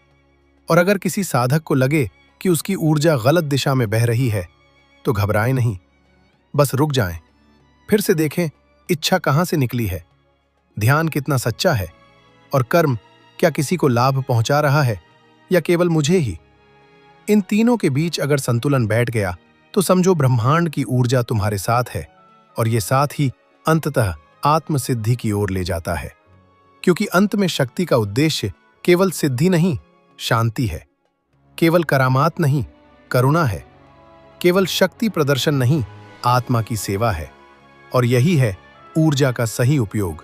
और अगर किसी साधक को लगे कि उसकी ऊर्जा गलत दिशा में बह रही है तो घबराएं नहीं, बस रुक जाएं, फिर से देखें इच्छा कहां से निकली है, ध्यान कितना सच्चा है और कर्म क्या किसी को लाभ पहुंचा रहा है या केवल मुझे ही। इन तीनों के बीच अगर संतुलन बैठ गया तो समझो ब्रह्मांड की ऊर्जा तुम्हारे साथ है और ये साथ ही अंततः आत्मसिद्धि की ओर ले जाता है। क्योंकि अंत में शक्ति का उद्देश्य केवल सिद्धि नहीं, शांति है। केवल करामात नहीं, करुणा है। केवल शक्ति प्रदर्शन नहीं, आत्मा की सेवा है। और यही है ऊर्जा का सही उपयोग,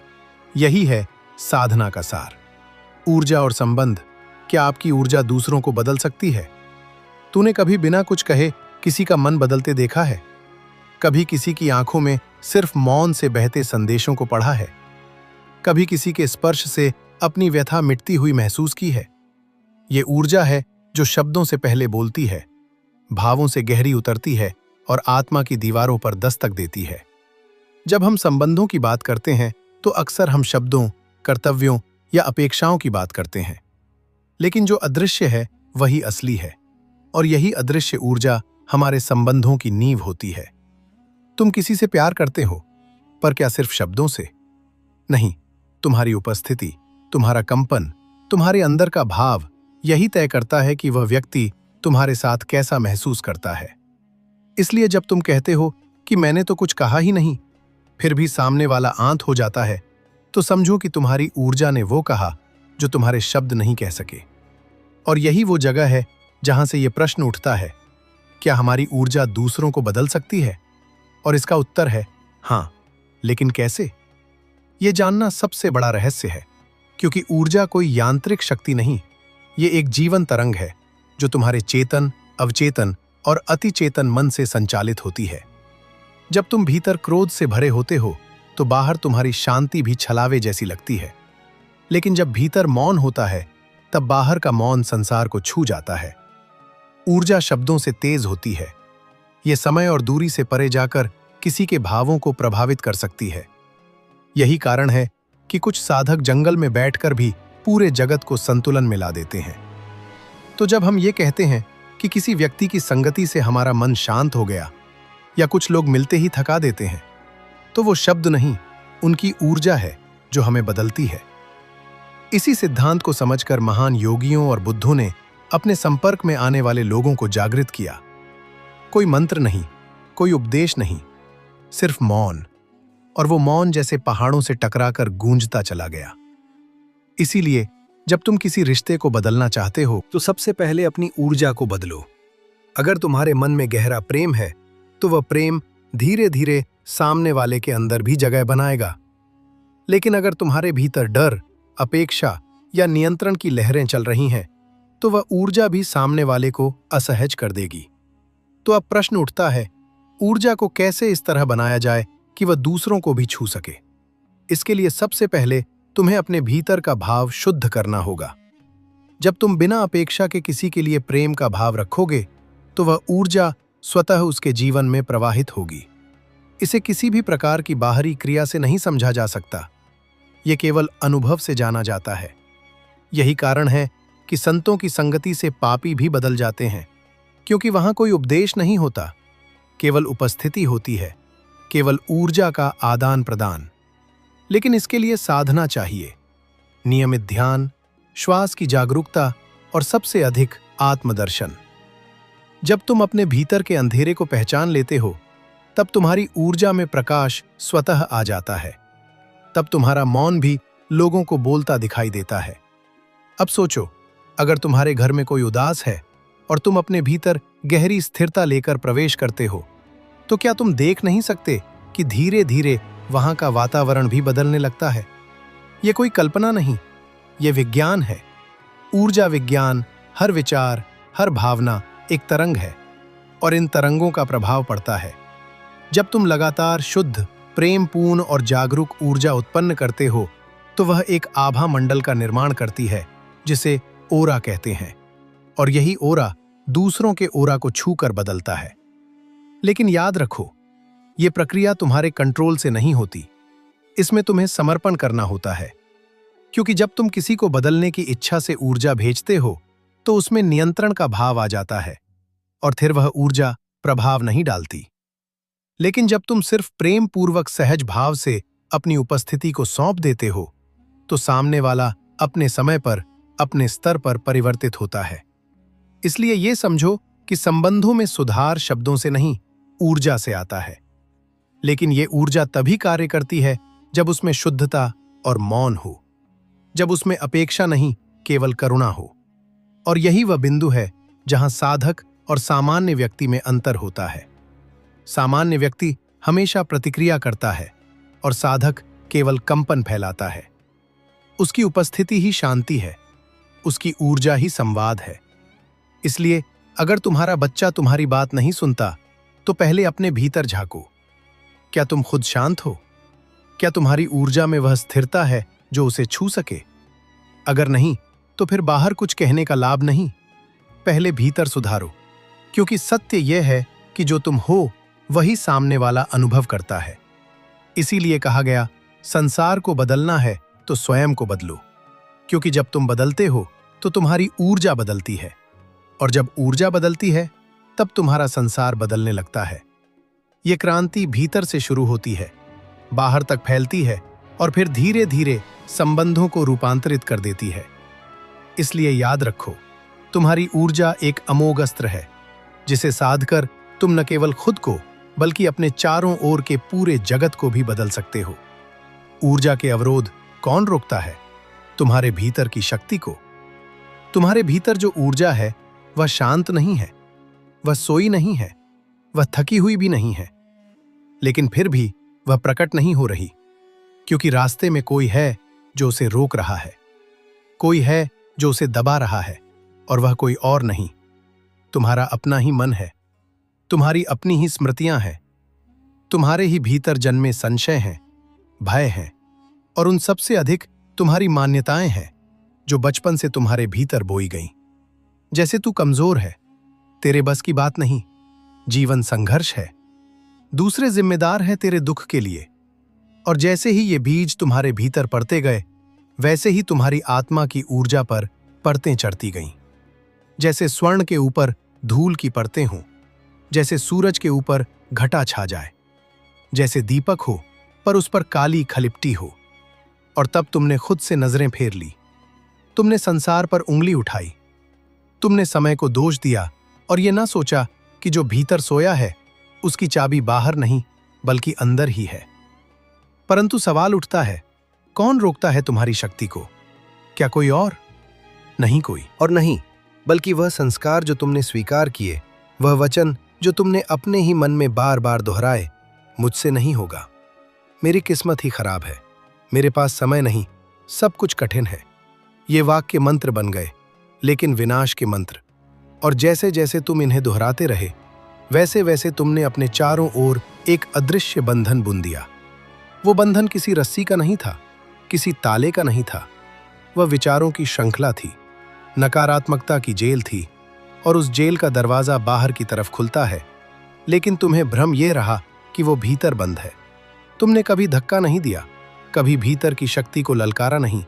यही है साधना का सार। ऊर्जा और संबंध, क्या आपकी ऊर्जा दूसरों को बदल सकती है? तूने कभी बिना कुछ कहे किसी का मन बदलते देखा है? कभी किसी की आंखों में सिर्फ मौन से बहते संदेशों को पढ़ा है? कभी किसी के स्पर्श से अपनी व्यथा मिटती हुई महसूस की है? ये ऊर्जा है जो शब्दों से पहले बोलती है, भावों से गहरी उतरती है और आत्मा की दीवारों पर दस्तक देती है। जब हम संबंधों की बात करते हैं तो अक्सर हम शब्दों, कर्तव्यों या अपेक्षाओं की बात करते हैं, लेकिन जो अदृश्य है वही असली है। और यही अदृश्य ऊर्जा हमारे संबंधों की नींव होती है। तुम किसी से प्यार करते हो, पर क्या सिर्फ शब्दों से? नहीं, तुम्हारी उपस्थिति, तुम्हारा कंपन, तुम्हारे अंदर का भाव यही तय करता है कि वह व्यक्ति तुम्हारे साथ कैसा महसूस करता है। इसलिए जब तुम कहते हो कि मैंने तो कुछ कहा ही नहीं, फिर भी सामने वाला आंत हो जाता है, तो समझो कि तुम्हारी ऊर्जा ने वो कहा जो तुम्हारे शब्द नहीं कह सके। और यही वो जगह है जहां से ये प्रश्न उठता है, क्या हमारी ऊर्जा दूसरों को बदल सकती है? और इसका उत्तर है हाँ, लेकिन कैसे? ये जानना सबसे बड़ा रहस्य है, क्योंकि ऊर्जा कोई यांत्रिक शक्ति नहीं, ये एक जीवन तरंग है जो तुम्हारे चेतन, अवचेतन और अतिचेतन मन से संचालित होती है। जब तुम भीतर क्रोध से भरे होते हो तो बाहर तुम्हारी शांति भी छलावे जैसी लगती है, लेकिन जब भीतर मौन होता है तब बाहर का मौन संसार को छू जाता है। ऊर्जा शब्दों से तेज होती है, ये समय और दूरी से परे जाकर किसी के भावों को प्रभावित कर सकती है। यही कारण है कि कुछ साधक जंगल में बैठकर भी पूरे जगत को संतुलन में ला देते हैं। तो जब हम ये कहते हैं कि किसी व्यक्ति की संगति से हमारा मन शांत हो गया, या कुछ लोग मिलते ही थका देते हैं, तो वो शब्द नहीं, उनकी ऊर्जा है जो हमें बदलती है। इसी सिद्धांत को समझकर महान योगियों और बुद्धों ने अपने संपर्क में आने वाले लोगों को जागृत किया। कोई मंत्र नहीं, कोई उपदेश नहीं, सिर्फ मौन, और वो मौन जैसे पहाड़ों से टकराकर गूंजता चला गया। इसीलिए जब तुम किसी रिश्ते को बदलना चाहते हो तो सबसे पहले अपनी ऊर्जा को बदलो। अगर तुम्हारे मन में गहरा प्रेम है तो वह प्रेम धीरे धीरे सामने वाले के अंदर भी जगह बनाएगा। लेकिन अगर तुम्हारे भीतर डर, अपेक्षा या नियंत्रण की लहरें चल रही हैं तो वह ऊर्जा भी सामने वाले को असहज कर देगी। तो अब प्रश्न उठता है, ऊर्जा को कैसे इस तरह बनाया जाए कि वह दूसरों को भी छू सके? इसके लिए सबसे पहले तुम्हें अपने भीतर का भाव शुद्ध करना होगा। जब तुम बिना अपेक्षा के किसी के लिए प्रेम का भाव रखोगे तो वह ऊर्जा स्वतः उसके जीवन में प्रवाहित होगी। इसे किसी भी प्रकार की बाहरी क्रिया से नहीं समझा जा सकता, यह केवल अनुभव से जाना जाता है। यही कारण है कि संतों की संगति से पापी भी बदल जाते हैं, क्योंकि वहां कोई उपदेश नहीं होता, केवल उपस्थिति होती है, केवल ऊर्जा का आदान प्रदान। लेकिन इसके लिए साधना चाहिए, नियमित ध्यान, श्वास की जागरूकता और सबसे अधिक आत्मदर्शन। जब तुम अपने भीतर के अंधेरे को पहचान लेते हो तब तुम्हारी ऊर्जा में प्रकाश स्वतः आ जाता है। तब तुम्हारा मौन भी लोगों को बोलता दिखाई देता है। अब सोचो, अगर तुम्हारे घर में कोई उदास है और तुम अपने भीतर गहरी स्थिरता लेकर प्रवेश करते हो, तो क्या तुम देख नहीं सकते कि धीरे धीरे वहां का वातावरण भी बदलने लगता है? ये कोई कल्पना नहीं, ये विज्ञान है। ऊर्जा विज्ञान, हर विचार, हर भावना एक तरंग है और इन तरंगों का प्रभाव पड़ता है। जब तुम लगातार शुद्ध, प्रेमपूर्ण और जागरूक ऊर्जा उत्पन्न करते हो तो वह एक आभा मंडल का निर्माण करती है जिसे ओरा कहते हैं, और यही ओरा दूसरों के ओरा को छूकर बदलता है। लेकिन याद रखो, ये प्रक्रिया तुम्हारे कंट्रोल से नहीं होती, इसमें तुम्हें समर्पण करना होता है। क्योंकि जब तुम किसी को बदलने की इच्छा से ऊर्जा भेजते हो तो उसमें नियंत्रण का भाव आ जाता है और फिर वह ऊर्जा प्रभाव नहीं डालती। लेकिन जब तुम सिर्फ प्रेम पूर्वक सहज भाव से अपनी उपस्थिति को सौंप देते हो तो सामने वाला अपने समय पर, अपने स्तर पर परिवर्तित होता है। इसलिए यह समझो कि संबंधों में सुधार शब्दों से नहीं, ऊर्जा से आता है। लेकिन यह ऊर्जा तभी कार्य करती है जब उसमें शुद्धता और मौन हो, जब उसमें अपेक्षा नहीं, केवल करुणा हो। और यही वह बिंदु है जहां साधक और सामान्य व्यक्ति में अंतर होता है। सामान्य व्यक्ति हमेशा प्रतिक्रिया करता है और साधक केवल कंपन फैलाता है। उसकी उपस्थिति ही शांति है, उसकी ऊर्जा ही संवाद है। इसलिए अगर तुम्हारा बच्चा तुम्हारी बात नहीं सुनता तो पहले अपने भीतर झांको। क्या तुम खुद शांत हो? क्या तुम्हारी ऊर्जा में वह स्थिरता है जो उसे छू सके? अगर नहीं तो फिर बाहर कुछ कहने का लाभ नहीं। पहले भीतर सुधारो, क्योंकि सत्य यह है कि जो तुम हो वही सामने वाला अनुभव करता है। इसीलिए कहा गया, संसार को बदलना है तो स्वयं को बदलो, क्योंकि जब तुम बदलते हो तो तुम्हारी ऊर्जा बदलती है, और जब ऊर्जा बदलती है तब तुम्हारा संसार बदलने लगता है। ये क्रांति भीतर से शुरू होती है, बाहर तक फैलती है और फिर धीरे धीरे संबंधों को रूपांतरित कर देती है। इसलिए याद रखो, तुम्हारी ऊर्जा एक अमोघ अस्त्र है जिसे साधकर तुम न केवल खुद को बल्कि अपने चारों ओर के पूरे जगत को भी बदल सकते हो। ऊर्जा के अवरोध कौन रोकता है? तुम्हारे भीतर की शक्ति को। तुम्हारे भीतर जो ऊर्जा है वह शांत नहीं है, वह सोई नहीं है, वह थकी हुई भी नहीं है, लेकिन फिर भी वह प्रकट नहीं हो रही, क्योंकि रास्ते में कोई है जो उसे रोक रहा है, कोई है जो उसे दबा रहा है, और वह कोई और नहीं, तुम्हारा अपना ही मन है, तुम्हारी अपनी ही स्मृतियां हैं, तुम्हारे ही भीतर जन्मे संशय हैं, भय हैं, और उन सबसे अधिक तुम्हारी मान्यताएं हैं जो बचपन से तुम्हारे भीतर बोई गईं। जैसे तू कमजोर है, तेरे बस की बात नहीं, जीवन संघर्ष है, दूसरे जिम्मेदार हैं तेरे दुख के लिए। और जैसे ही ये बीज तुम्हारे भीतर पड़ते गए, वैसे ही तुम्हारी आत्मा की ऊर्जा पर परतें चढ़ती गईं। जैसे स्वर्ण के ऊपर धूल की परतें हों, जैसे सूरज के ऊपर घटा छा जाए, जैसे दीपक हो पर उस पर काली खलिपटी हो। और तब तुमने खुद से नजरें फेर ली, तुमने संसार पर उंगली उठाई, तुमने समय को दोष दिया और ये ना सोचा कि जो भीतर सोया है उसकी चाबी बाहर नहीं बल्कि अंदर ही है। परंतु सवाल उठता है, कौन रोकता है तुम्हारी शक्ति को? क्या कोई और? नहीं कोई और नहीं, बल्कि वह संस्कार जो तुमने स्वीकार किए, वह वचन जो तुमने अपने ही मन में बार बार दोहराए, मुझसे नहीं होगा, मेरी किस्मत ही खराब है, मेरे पास समय नहीं, सब कुछ कठिन है। ये वाक्य मंत्र बन गए, लेकिन विनाश के मंत्र। और जैसे जैसे तुम इन्हें दोहराते रहे, वैसे वैसे तुमने अपने चारों ओर एक अदृश्य बंधन बुन दिया। वो बंधन किसी रस्सी का नहीं था, किसी ताले का नहीं था, वह विचारों की श्रृंखला थी, नकारात्मकता की जेल थी। और उस जेल का दरवाजा बाहर की तरफ खुलता है, लेकिन तुम्हें भ्रम यह रहा कि वो भीतर बंद है। तुमने कभी धक्का नहीं दिया, कभी भीतर की शक्ति को ललकारा नहीं,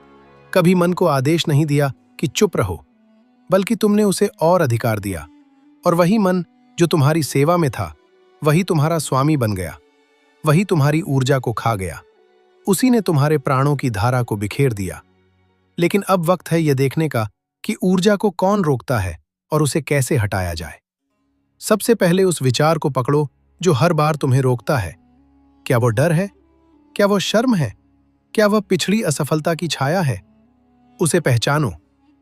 कभी मन को आदेश नहीं दिया कि चुप रहो, बल्कि तुमने उसे और अधिकार दिया। और वही मन जो तुम्हारी सेवा में था, वही तुम्हारा स्वामी बन गया, वही तुम्हारी ऊर्जा को खा गया, उसी ने तुम्हारे प्राणों की धारा को बिखेर दिया। लेकिन अब वक्त है यह देखने का कि ऊर्जा को कौन रोकता है और उसे कैसे हटाया जाए। सबसे पहले उस विचार को पकड़ो जो हर बार तुम्हें रोकता है। क्या वो डर है? क्या वो शर्म है? क्या वह पिछड़ी असफलता की छाया है? उसे पहचानो,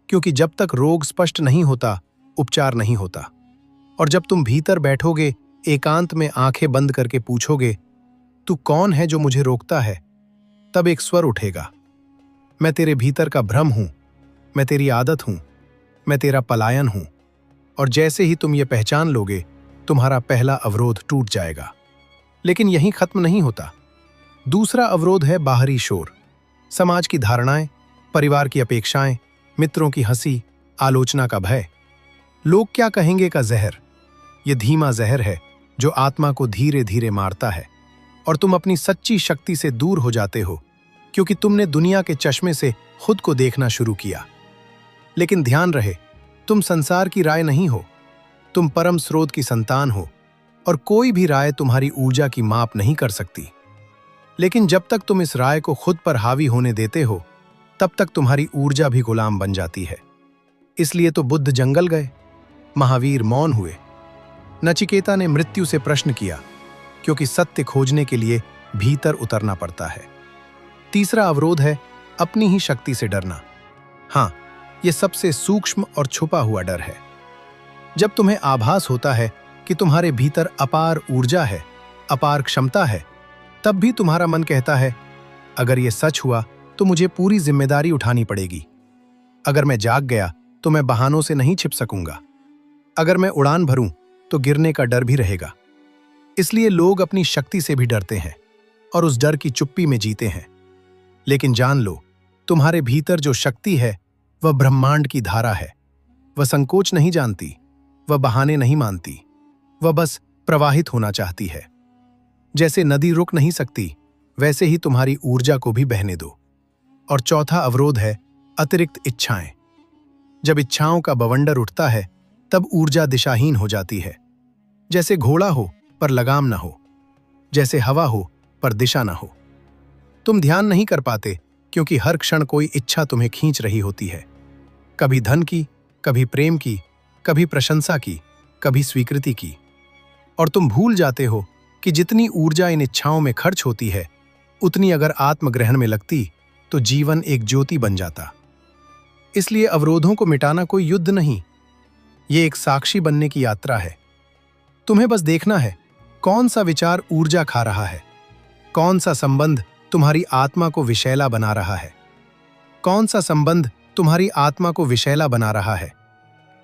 क्योंकि जब तक रोग स्पष्ट नहीं होता, उपचार नहीं होता। और जब तुम भीतर बैठोगे, एकांत में आंखें बंद करके पूछोगे, तू कौन है जो मुझे रोकता है, तब एक स्वर उठेगा, मैं तेरे भीतर का भ्रम हूं, मैं तेरी आदत हूं, मैं तेरा पलायन हूं। और जैसे ही तुम ये पहचान लोगे, तुम्हारा पहला अवरोध टूट जाएगा। लेकिन यहीं खत्म नहीं होता। दूसरा अवरोध है बाहरी शोर, समाज की धारणाएं, परिवार की अपेक्षाएं, मित्रों की हंसी, आलोचना का भय, लोग क्या कहेंगे का जहर। यह धीमा जहर है जो आत्मा को धीरे धीरे मारता है और तुम अपनी सच्ची शक्ति से दूर हो जाते हो, क्योंकि तुमने दुनिया के चश्मे से खुद को देखना शुरू किया। लेकिन ध्यान रहे, तुम संसार की राय नहीं हो, तुम परम स्रोत की संतान हो, और कोई भी राय तुम्हारी ऊर्जा की माप नहीं कर सकती। लेकिन जब तक तुम इस राय को खुद पर हावी होने देते हो, तब तक तुम्हारी ऊर्जा भी गुलाम बन जाती है। इसलिए तो बुद्ध जंगल गए, महावीर मौन हुए, नचिकेता ने मृत्यु से प्रश्न किया, क्योंकि सत्य खोजने के लिए भीतर उतरना पड़ता है। तीसरा अवरोध है अपनी ही शक्ति से डरना। हाँ, यह सबसे सूक्ष्म और छुपा हुआ डर है। जब तुम्हें आभास होता है कि तुम्हारे भीतर अपार ऊर्जा है, अपार क्षमता है, तब भी तुम्हारा मन कहता है, अगर यह सच हुआ तो मुझे पूरी जिम्मेदारी उठानी पड़ेगी। अगर मैं जाग गया तो मैं बहानों से नहीं छिप सकूंगा। अगर मैं उड़ान भरूं तो गिरने का डर भी रहेगा। इसलिए लोग अपनी शक्ति से भी डरते हैं और उस डर की चुप्पी में जीते हैं। लेकिन जान लो, तुम्हारे भीतर जो शक्ति है वह ब्रह्मांड की धारा है। वह संकोच नहीं जानती, वह बहाने नहीं मानती, वह बस प्रवाहित होना चाहती है। जैसे नदी रुक नहीं सकती, वैसे ही तुम्हारी ऊर्जा को भी बहने दो। और चौथा अवरोध है अतिरिक्त इच्छाएं। जब इच्छाओं का बवंडर उठता है, तब ऊर्जा दिशाहीन हो जाती है। जैसे घोड़ा हो पर लगाम न हो, जैसे हवा हो पर दिशा न हो। तुम ध्यान नहीं कर पाते, क्योंकि हर क्षण कोई इच्छा तुम्हें खींच रही होती है। कभी धन की, कभी प्रेम की, कभी प्रशंसा की, कभी स्वीकृति की। और तुम भूल जाते हो कि जितनी ऊर्जा इन इच्छाओं में खर्च होती है, उतनी अगर आत्मग्रहण में लगती तो जीवन एक ज्योति बन जाता। इसलिए अवरोधों को मिटाना कोई युद्ध नहीं, ये एक साक्षी बनने की यात्रा है। तुम्हें बस देखना है कौन सा विचार ऊर्जा खा रहा है, कौन सा संबंध तुम्हारी आत्मा को विषैला बना रहा है, कौन सा संबंध तुम्हारी आत्मा को विषैला बना रहा है,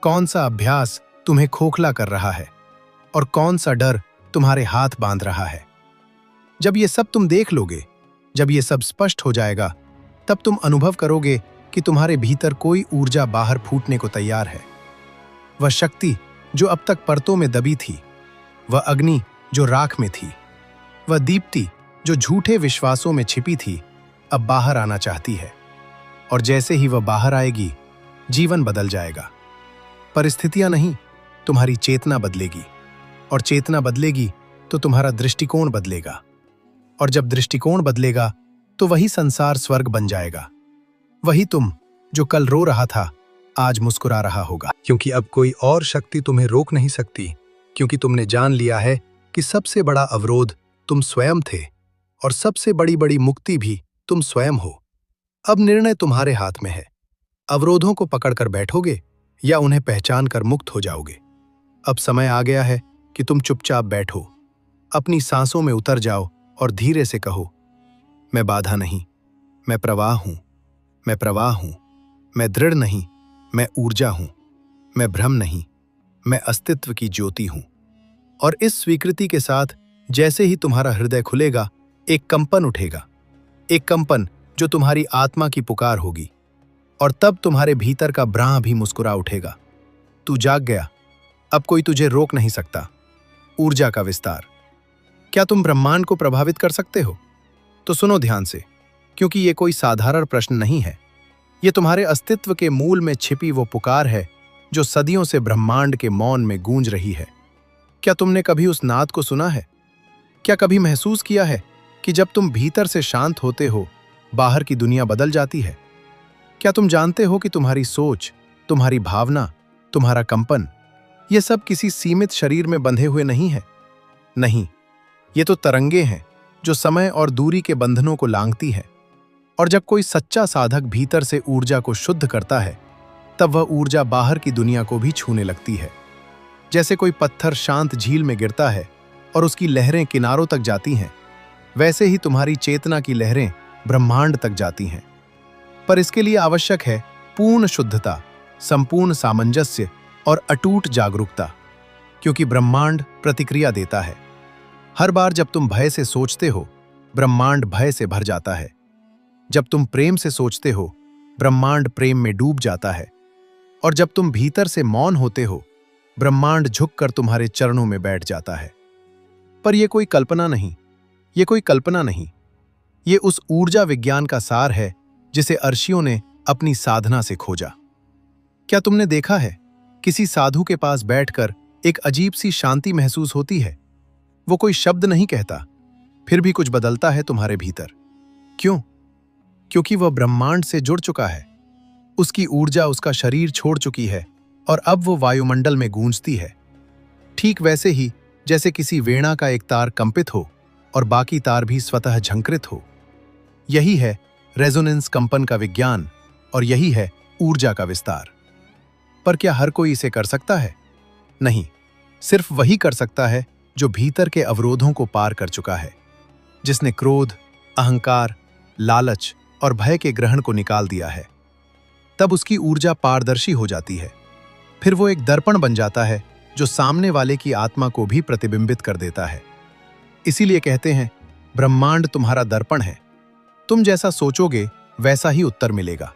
कौन सा अभ्यास तुम्हें खोखला कर रहा है, और कौन सा डर तुम्हारे हाथ बांध रहा है। जब ये सब तुम देख लोगे, जब ये सब स्पष्ट हो जाएगा, तब तुम अनुभव करोगे कि तुम्हारे भीतर कोई ऊर्जा बाहर फूटने को तैयार है। वह शक्ति जो अब तक परतों में दबी थी, वह अग्नि जो राख में थी, वह दीप्ति जो झूठे विश्वासों में छिपी थी, अब बाहर आना चाहती है। और जैसे ही वह बाहर आएगी, जीवन बदल जाएगा। परिस्थितियां नहीं, तुम्हारी चेतना बदलेगी। और चेतना बदलेगी तो तुम्हारा दृष्टिकोण बदलेगा। और जब दृष्टिकोण बदलेगा तो वही संसार स्वर्ग बन जाएगा। वही तुम जो कल रो रहा था, आज मुस्कुरा रहा होगा। क्योंकि अब कोई और शक्ति तुम्हें रोक नहीं सकती, क्योंकि तुमने जान लिया है कि सबसे बड़ा अवरोध तुम स्वयं थे, और सबसे बड़ी बड़ी मुक्ति भी तुम स्वयं हो। अब निर्णय तुम्हारे हाथ में है। अवरोधों को पकड़कर बैठोगे या उन्हें पहचान कर मुक्त हो जाओगे। अब समय आ गया है कि तुम चुपचाप बैठो, अपनी सांसों में उतर जाओ और धीरे से कहो, मैं बाधा नहीं, मैं प्रवाह हूं, मैं प्रवाह हूं, मैं दृढ़ नहीं, मैं ऊर्जा हूं, मैं भ्रम नहीं, मैं अस्तित्व की ज्योति हूं। और इस स्वीकृति के साथ जैसे ही तुम्हारा हृदय खुलेगा, एक कंपन उठेगा, एक कंपन जो तुम्हारी आत्मा की पुकार होगी। और तब तुम्हारे भीतर का ब्राह भी मुस्कुरा उठेगा। तू जाग गया, अब कोई तुझे रोक नहीं सकता। ऊर्जा का विस्तार। क्या तुम ब्रह्मांड को प्रभावित कर सकते हो? तो सुनो ध्यान से, क्योंकि ये कोई साधारण प्रश्न नहीं है। ये तुम्हारे अस्तित्व के मूल में छिपी वो पुकार है जो सदियों से ब्रह्मांड के मौन में गूंज रही है। क्या तुमने कभी उस नाद को सुना है? क्या कभी महसूस किया है कि जब तुम भीतर से शांत होते हो, बाहर की दुनिया बदल जाती है? क्या तुम जानते हो कि तुम्हारी सोच, तुम्हारी भावना, तुम्हारा कंपन, ये सब किसी सीमित शरीर में बंधे हुए नहीं है? नहीं, ये तो तरंगे हैं जो समय और दूरी के बंधनों को लांघती है। और जब कोई सच्चा साधक भीतर से ऊर्जा को शुद्ध करता है, तब वह ऊर्जा बाहर की दुनिया को भी छूने लगती है। जैसे कोई पत्थर शांत झील में गिरता है और उसकी लहरें किनारों तक जाती हैं, वैसे ही तुम्हारी चेतना की लहरें ब्रह्मांड तक जाती हैं। पर इसके लिए आवश्यक है पूर्ण शुद्धता, संपूर्ण सामंजस्य और अटूट जागरूकता, क्योंकि ब्रह्मांड प्रतिक्रिया देता है। हर बार जब तुम भय से सोचते हो, ब्रह्मांड भय से भर जाता है। जब तुम प्रेम से सोचते हो, ब्रह्मांड प्रेम में डूब जाता है। और जब तुम भीतर से मौन होते हो, ब्रह्मांड झुककर तुम्हारे चरणों में बैठ जाता है। पर यह कोई कल्पना नहीं, ये उस ऊर्जा विज्ञान का सार है जिसे अर्षियों ने अपनी साधना से खोजा। क्या तुमने देखा है, किसी साधु के पास बैठकर एक अजीब सी शांति महसूस होती है। वो कोई शब्द नहीं कहता, फिर भी कुछ बदलता है तुम्हारे भीतर। क्यों? क्योंकि वह ब्रह्मांड से जुड़ चुका है। उसकी ऊर्जा उसका शरीर छोड़ चुकी है और अब वो वायुमंडल में गूंजती है। ठीक वैसे ही जैसे किसी वीणा का एक तार कंपित हो और बाकी तार भी स्वतः झंकृत हो। यही है रेजोनेंस कंपन का विज्ञान और यही है ऊर्जा का विस्तार। पर क्या हर कोई इसे कर सकता है? नहीं, सिर्फ वही कर सकता है जो भीतर के अवरोधों को पार कर चुका है, जिसने क्रोध, अहंकार, लालच और भय के ग्रहण को निकाल दिया है। तब उसकी ऊर्जा पारदर्शी हो जाती है। फिर वो एक दर्पण बन जाता है जो सामने वाले की आत्मा को भी प्रतिबिंबित कर देता है। इसीलिए कहते हैं, ब्रह्मांड तुम्हारा दर्पण है। तुम जैसा सोचोगे वैसा ही उत्तर मिलेगा।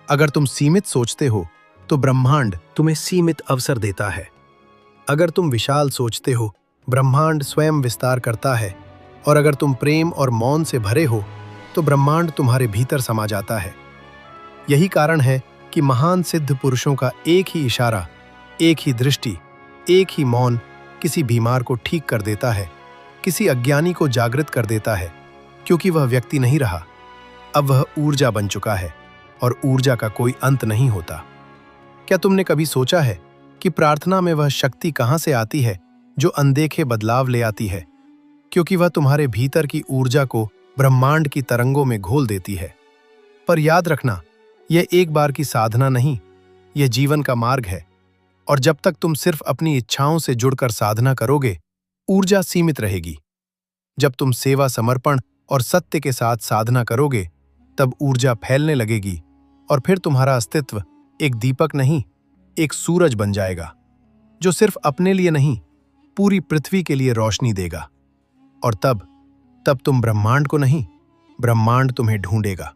अगर तुम सीमित सोचते हो तो ब्रह्मांड तुम्हें सीमित अवसर देता है। अगर तुम विशाल सोचते हो, ब्रह्मांड स्वयं विस्तार करता है। और अगर तुम प्रेम और मौन से भरे हो तो ब्रह्मांड तुम्हारे भीतर समा जाता है। यही कारण है कि महान सिद्ध पुरुषों का एक ही इशारा, एक ही दृष्टि, एक ही मौन किसी बीमार को ठीक कर देता है, किसी अज्ञानी को जागृत कर देता है, क्योंकि वह व्यक्ति नहीं रहा, अब वह ऊर्जा बन चुका है और ऊर्जा का कोई अंत नहीं होता। क्या तुमने कभी सोचा है कि प्रार्थना में वह शक्ति कहाँ से आती है जो अनदेखे बदलाव ले आती है? क्योंकि वह तुम्हारे भीतर की ऊर्जा को ब्रह्मांड की तरंगों में घोल देती है। पर याद रखना, यह एक बार की साधना नहीं, यह जीवन का मार्ग है। और जब तक तुम सिर्फ अपनी इच्छाओं से जुड़कर साधना करोगे, ऊर्जा सीमित रहेगी। जब तुम सेवा, समर्पण और सत्य के साथ साधना करोगे, तब ऊर्जा फैलने लगेगी और फिर तुम्हारा अस्तित्व एक दीपक नहीं, एक सूरज बन जाएगा, जो सिर्फ अपने लिए नहीं, पूरी पृथ्वी के लिए रोशनी देगा। और तब तुम ब्रह्मांड को नहीं, ब्रह्मांड तुम्हें ढूंढेगा।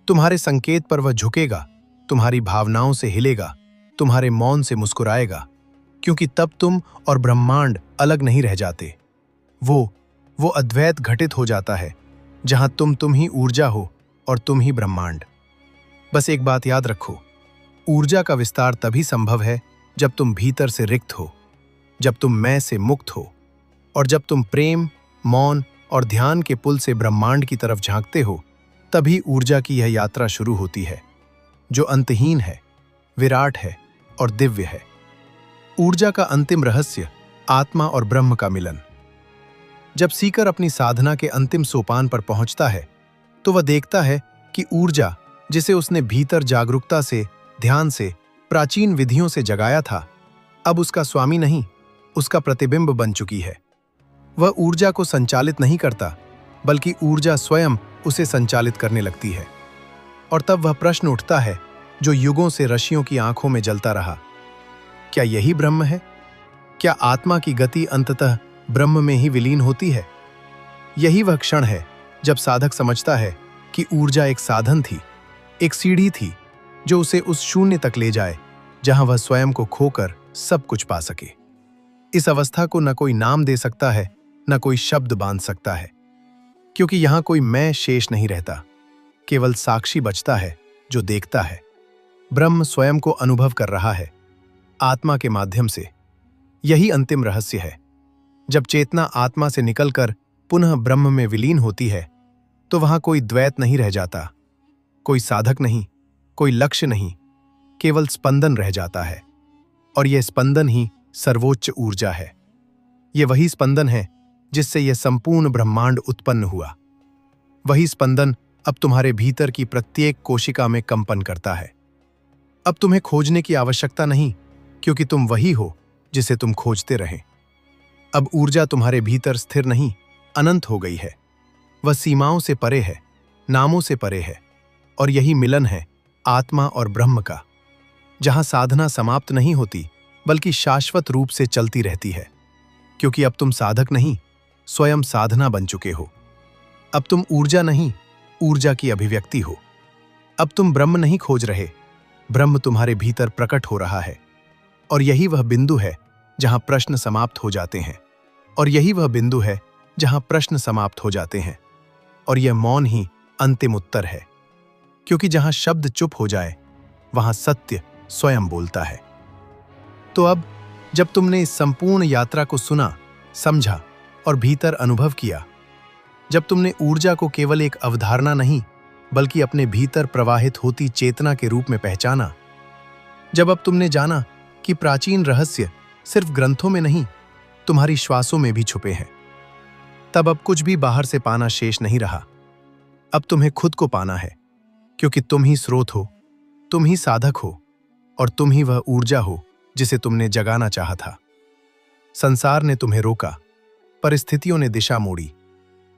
तुम्हारे संकेत पर वह झुकेगा, तुम्हारी भावनाओं से हिलेगा, तुम्हारे मौन से मुस्कुराएगा, क्योंकि तब तुम और ब्रह्मांड अलग नहीं रह जाते। वो अद्वैत घटित हो जाता है, जहां तुम ही ऊर्जा हो और तुम ही ब्रह्मांड। बस एक बात याद रखो, ऊर्जा का विस्तार तभी संभव है जब तुम भीतर से रिक्त हो, जब तुम मैं से मुक्त हो, और जब तुम प्रेम, मौन और ध्यान के पुल से ब्रह्मांड की तरफ झांकते हो, तभी ऊर्जा की यह यात्रा शुरू होती है, जो अंतहीन है, विराट है और दिव्य है। ऊर्जा का अंतिम रहस्य आत्मा और ब्रह्म का मिलन। जब सीकर अपनी साधना के अंतिम सोपान पर पहुंचता है, तो वह देखता है कि ऊर्जा, जिसे उसने भीतर जागरूकता से, ध्यान से, प्राचीन विधियों से जगाया था, अब उसका स्वामी नहीं, उसका प्रतिबिंब बन चुकी है। वह ऊर्जा को संचालित नहीं करता, बल्कि ऊर्जा स्वयं उसे संचालित करने लगती है। और तब वह प्रश्न उठता है जो युगों से ऋषियों की आंखों में जलता रहा, क्या यही ब्रह्म है? क्या आत्मा की गति अंततः ब्रह्म में ही विलीन होती है? यही वह क्षण है जब साधक समझता है कि ऊर्जा एक साधन थी, एक सीढ़ी थी, जो उसे उस शून्य तक ले जाए जहां वह स्वयं को खोकर सब कुछ पा सके। इस अवस्था को न कोई नाम दे सकता है, न कोई शब्द बांध सकता है, क्योंकि यहां कोई मैं शेष नहीं रहता, केवल साक्षी बचता है जो देखता है। ब्रह्म स्वयं को अनुभव कर रहा है, आत्मा के माध्यम से। यही अंतिम रहस्य है। जब चेतना आत्मा से निकलकर पुनः ब्रह्म में विलीन होती है, तो वहां कोई द्वैत नहीं रह जाता, कोई साधक नहीं, कोई लक्ष्य नहीं, केवल स्पंदन रह जाता है। और यह स्पंदन ही सर्वोच्च ऊर्जा है। यह वही स्पंदन है जिससे यह संपूर्ण ब्रह्मांड उत्पन्न हुआ। वही स्पंदन अब तुम्हारे भीतर की प्रत्येक कोशिका में कंपन करता है। अब तुम्हें खोजने की आवश्यकता नहीं, क्योंकि तुम वही हो जिसे तुम खोजते रहे। अब ऊर्जा तुम्हारे भीतर स्थिर नहीं, अनंत हो गई है। वह सीमाओं से परे है, नामों से परे है, और यही मिलन है आत्मा और ब्रह्म का, जहां साधना समाप्त नहीं होती बल्कि शाश्वत रूप से चलती रहती है। क्योंकि अब तुम साधक नहीं, स्वयं साधना बन चुके हो। अब तुम ऊर्जा नहीं, ऊर्जा की अभिव्यक्ति हो। अब तुम ब्रह्म नहीं खोज रहे, ब्रह्म तुम्हारे भीतर प्रकट हो रहा है। और यही वह बिंदु है जहां प्रश्न समाप्त हो जाते हैं। और यही वह बिंदु है जहां प्रश्न समाप्त हो जाते हैं। और यह मौन ही अंतिम उत्तर है, क्योंकि जहां शब्द चुप हो जाए वहां सत्य स्वयं बोलता है। तो अब जब तुमने इस संपूर्ण यात्रा को सुना, समझा और भीतर अनुभव किया, जब तुमने ऊर्जा को केवल एक अवधारणा नहीं बल्कि अपने भीतर प्रवाहित होती चेतना के रूप में पहचाना, जब अब तुमने जाना कि प्राचीन रहस्य सिर्फ ग्रंथों में नहीं, तुम्हारी श्वासों में भी छुपे हैं, तब अब कुछ भी बाहर से पाना शेष नहीं रहा। अब तुम्हें खुद को पाना है, क्योंकि तुम ही स्रोत हो, तुम ही साधक हो, और तुम ही वह ऊर्जा हो जिसे तुमने जगाना चाहा था। संसार ने तुम्हें रोका, परिस्थितियों ने दिशा मोड़ी,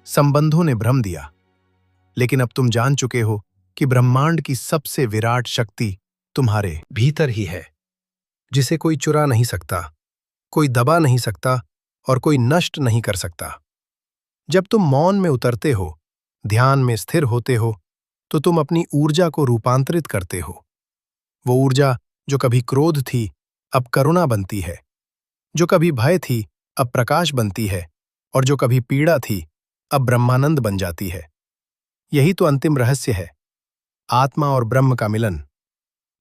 संबंधों ने भ्रम दिया, लेकिन अब तुम जान चुके हो कि ब्रह्मांड की सबसे विराट शक्ति तुम्हारे भीतर ही है, जिसे कोई चुरा नहीं सकता, कोई दबा नहीं सकता और कोई नष्ट नहीं कर सकता। जब तुम मौन में उतरते हो, ध्यान में स्थिर होते हो, तो तुम अपनी ऊर्जा को रूपांतरित करते हो। वो ऊर्जा जो कभी क्रोध थी अब करुणा बनती है, जो कभी भय थी अब प्रकाश बनती है, और जो कभी पीड़ा थी अब ब्रह्मानंद बन जाती है। यही तो अंतिम रहस्य है, आत्मा और ब्रह्म का मिलन,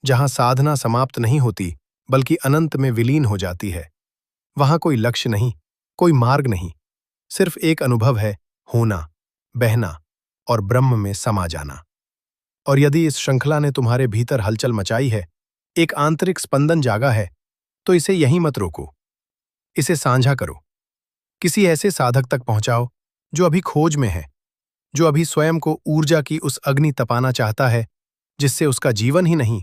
जहां साधना समाप्त नहीं होती बल्कि अनंत में विलीन हो जाती है। वहां कोई लक्ष्य नहीं, कोई मार्ग नहीं, सिर्फ एक अनुभव है, होना, बहना और ब्रह्म में समा जाना। और यदि इस श्रृंखला ने तुम्हारे भीतर हलचल मचाई है, एक आंतरिक स्पंदन जागा है, तो इसे यहीं मत रोको, इसे साझा करो। किसी ऐसे साधक तक पहुंचाओ जो अभी खोज में है, जो अभी स्वयं को ऊर्जा की उस अग्नि तपाना चाहता है जिससे उसका जीवन ही नहीं,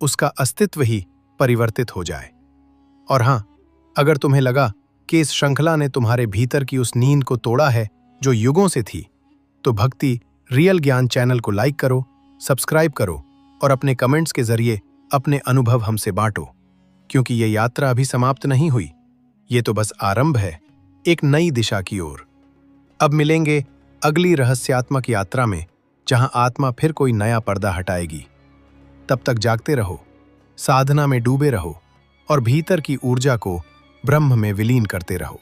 उसका अस्तित्व ही परिवर्तित हो जाए। और हां, अगर तुम्हें लगा कि इस श्रृंखला ने तुम्हारे भीतर की उस नींद को तोड़ा है जो युगों से थी, तो भक्ति रियल ज्ञान चैनल को लाइक करो, सब्सक्राइब करो और अपने कमेंट्स के जरिए अपने अनुभव हमसे बांटो, क्योंकि ये यात्रा अभी समाप्त नहीं हुई, ये तो बस आरंभ है एक नई दिशा की ओर। अब मिलेंगे अगली रहस्यात्मक यात्रा में, जहां आत्मा फिर कोई नया पर्दा हटाएगी। तब तक जागते रहो, साधना में डूबे रहो और भीतर की ऊर्जा को ब्रह्म में विलीन करते रहो।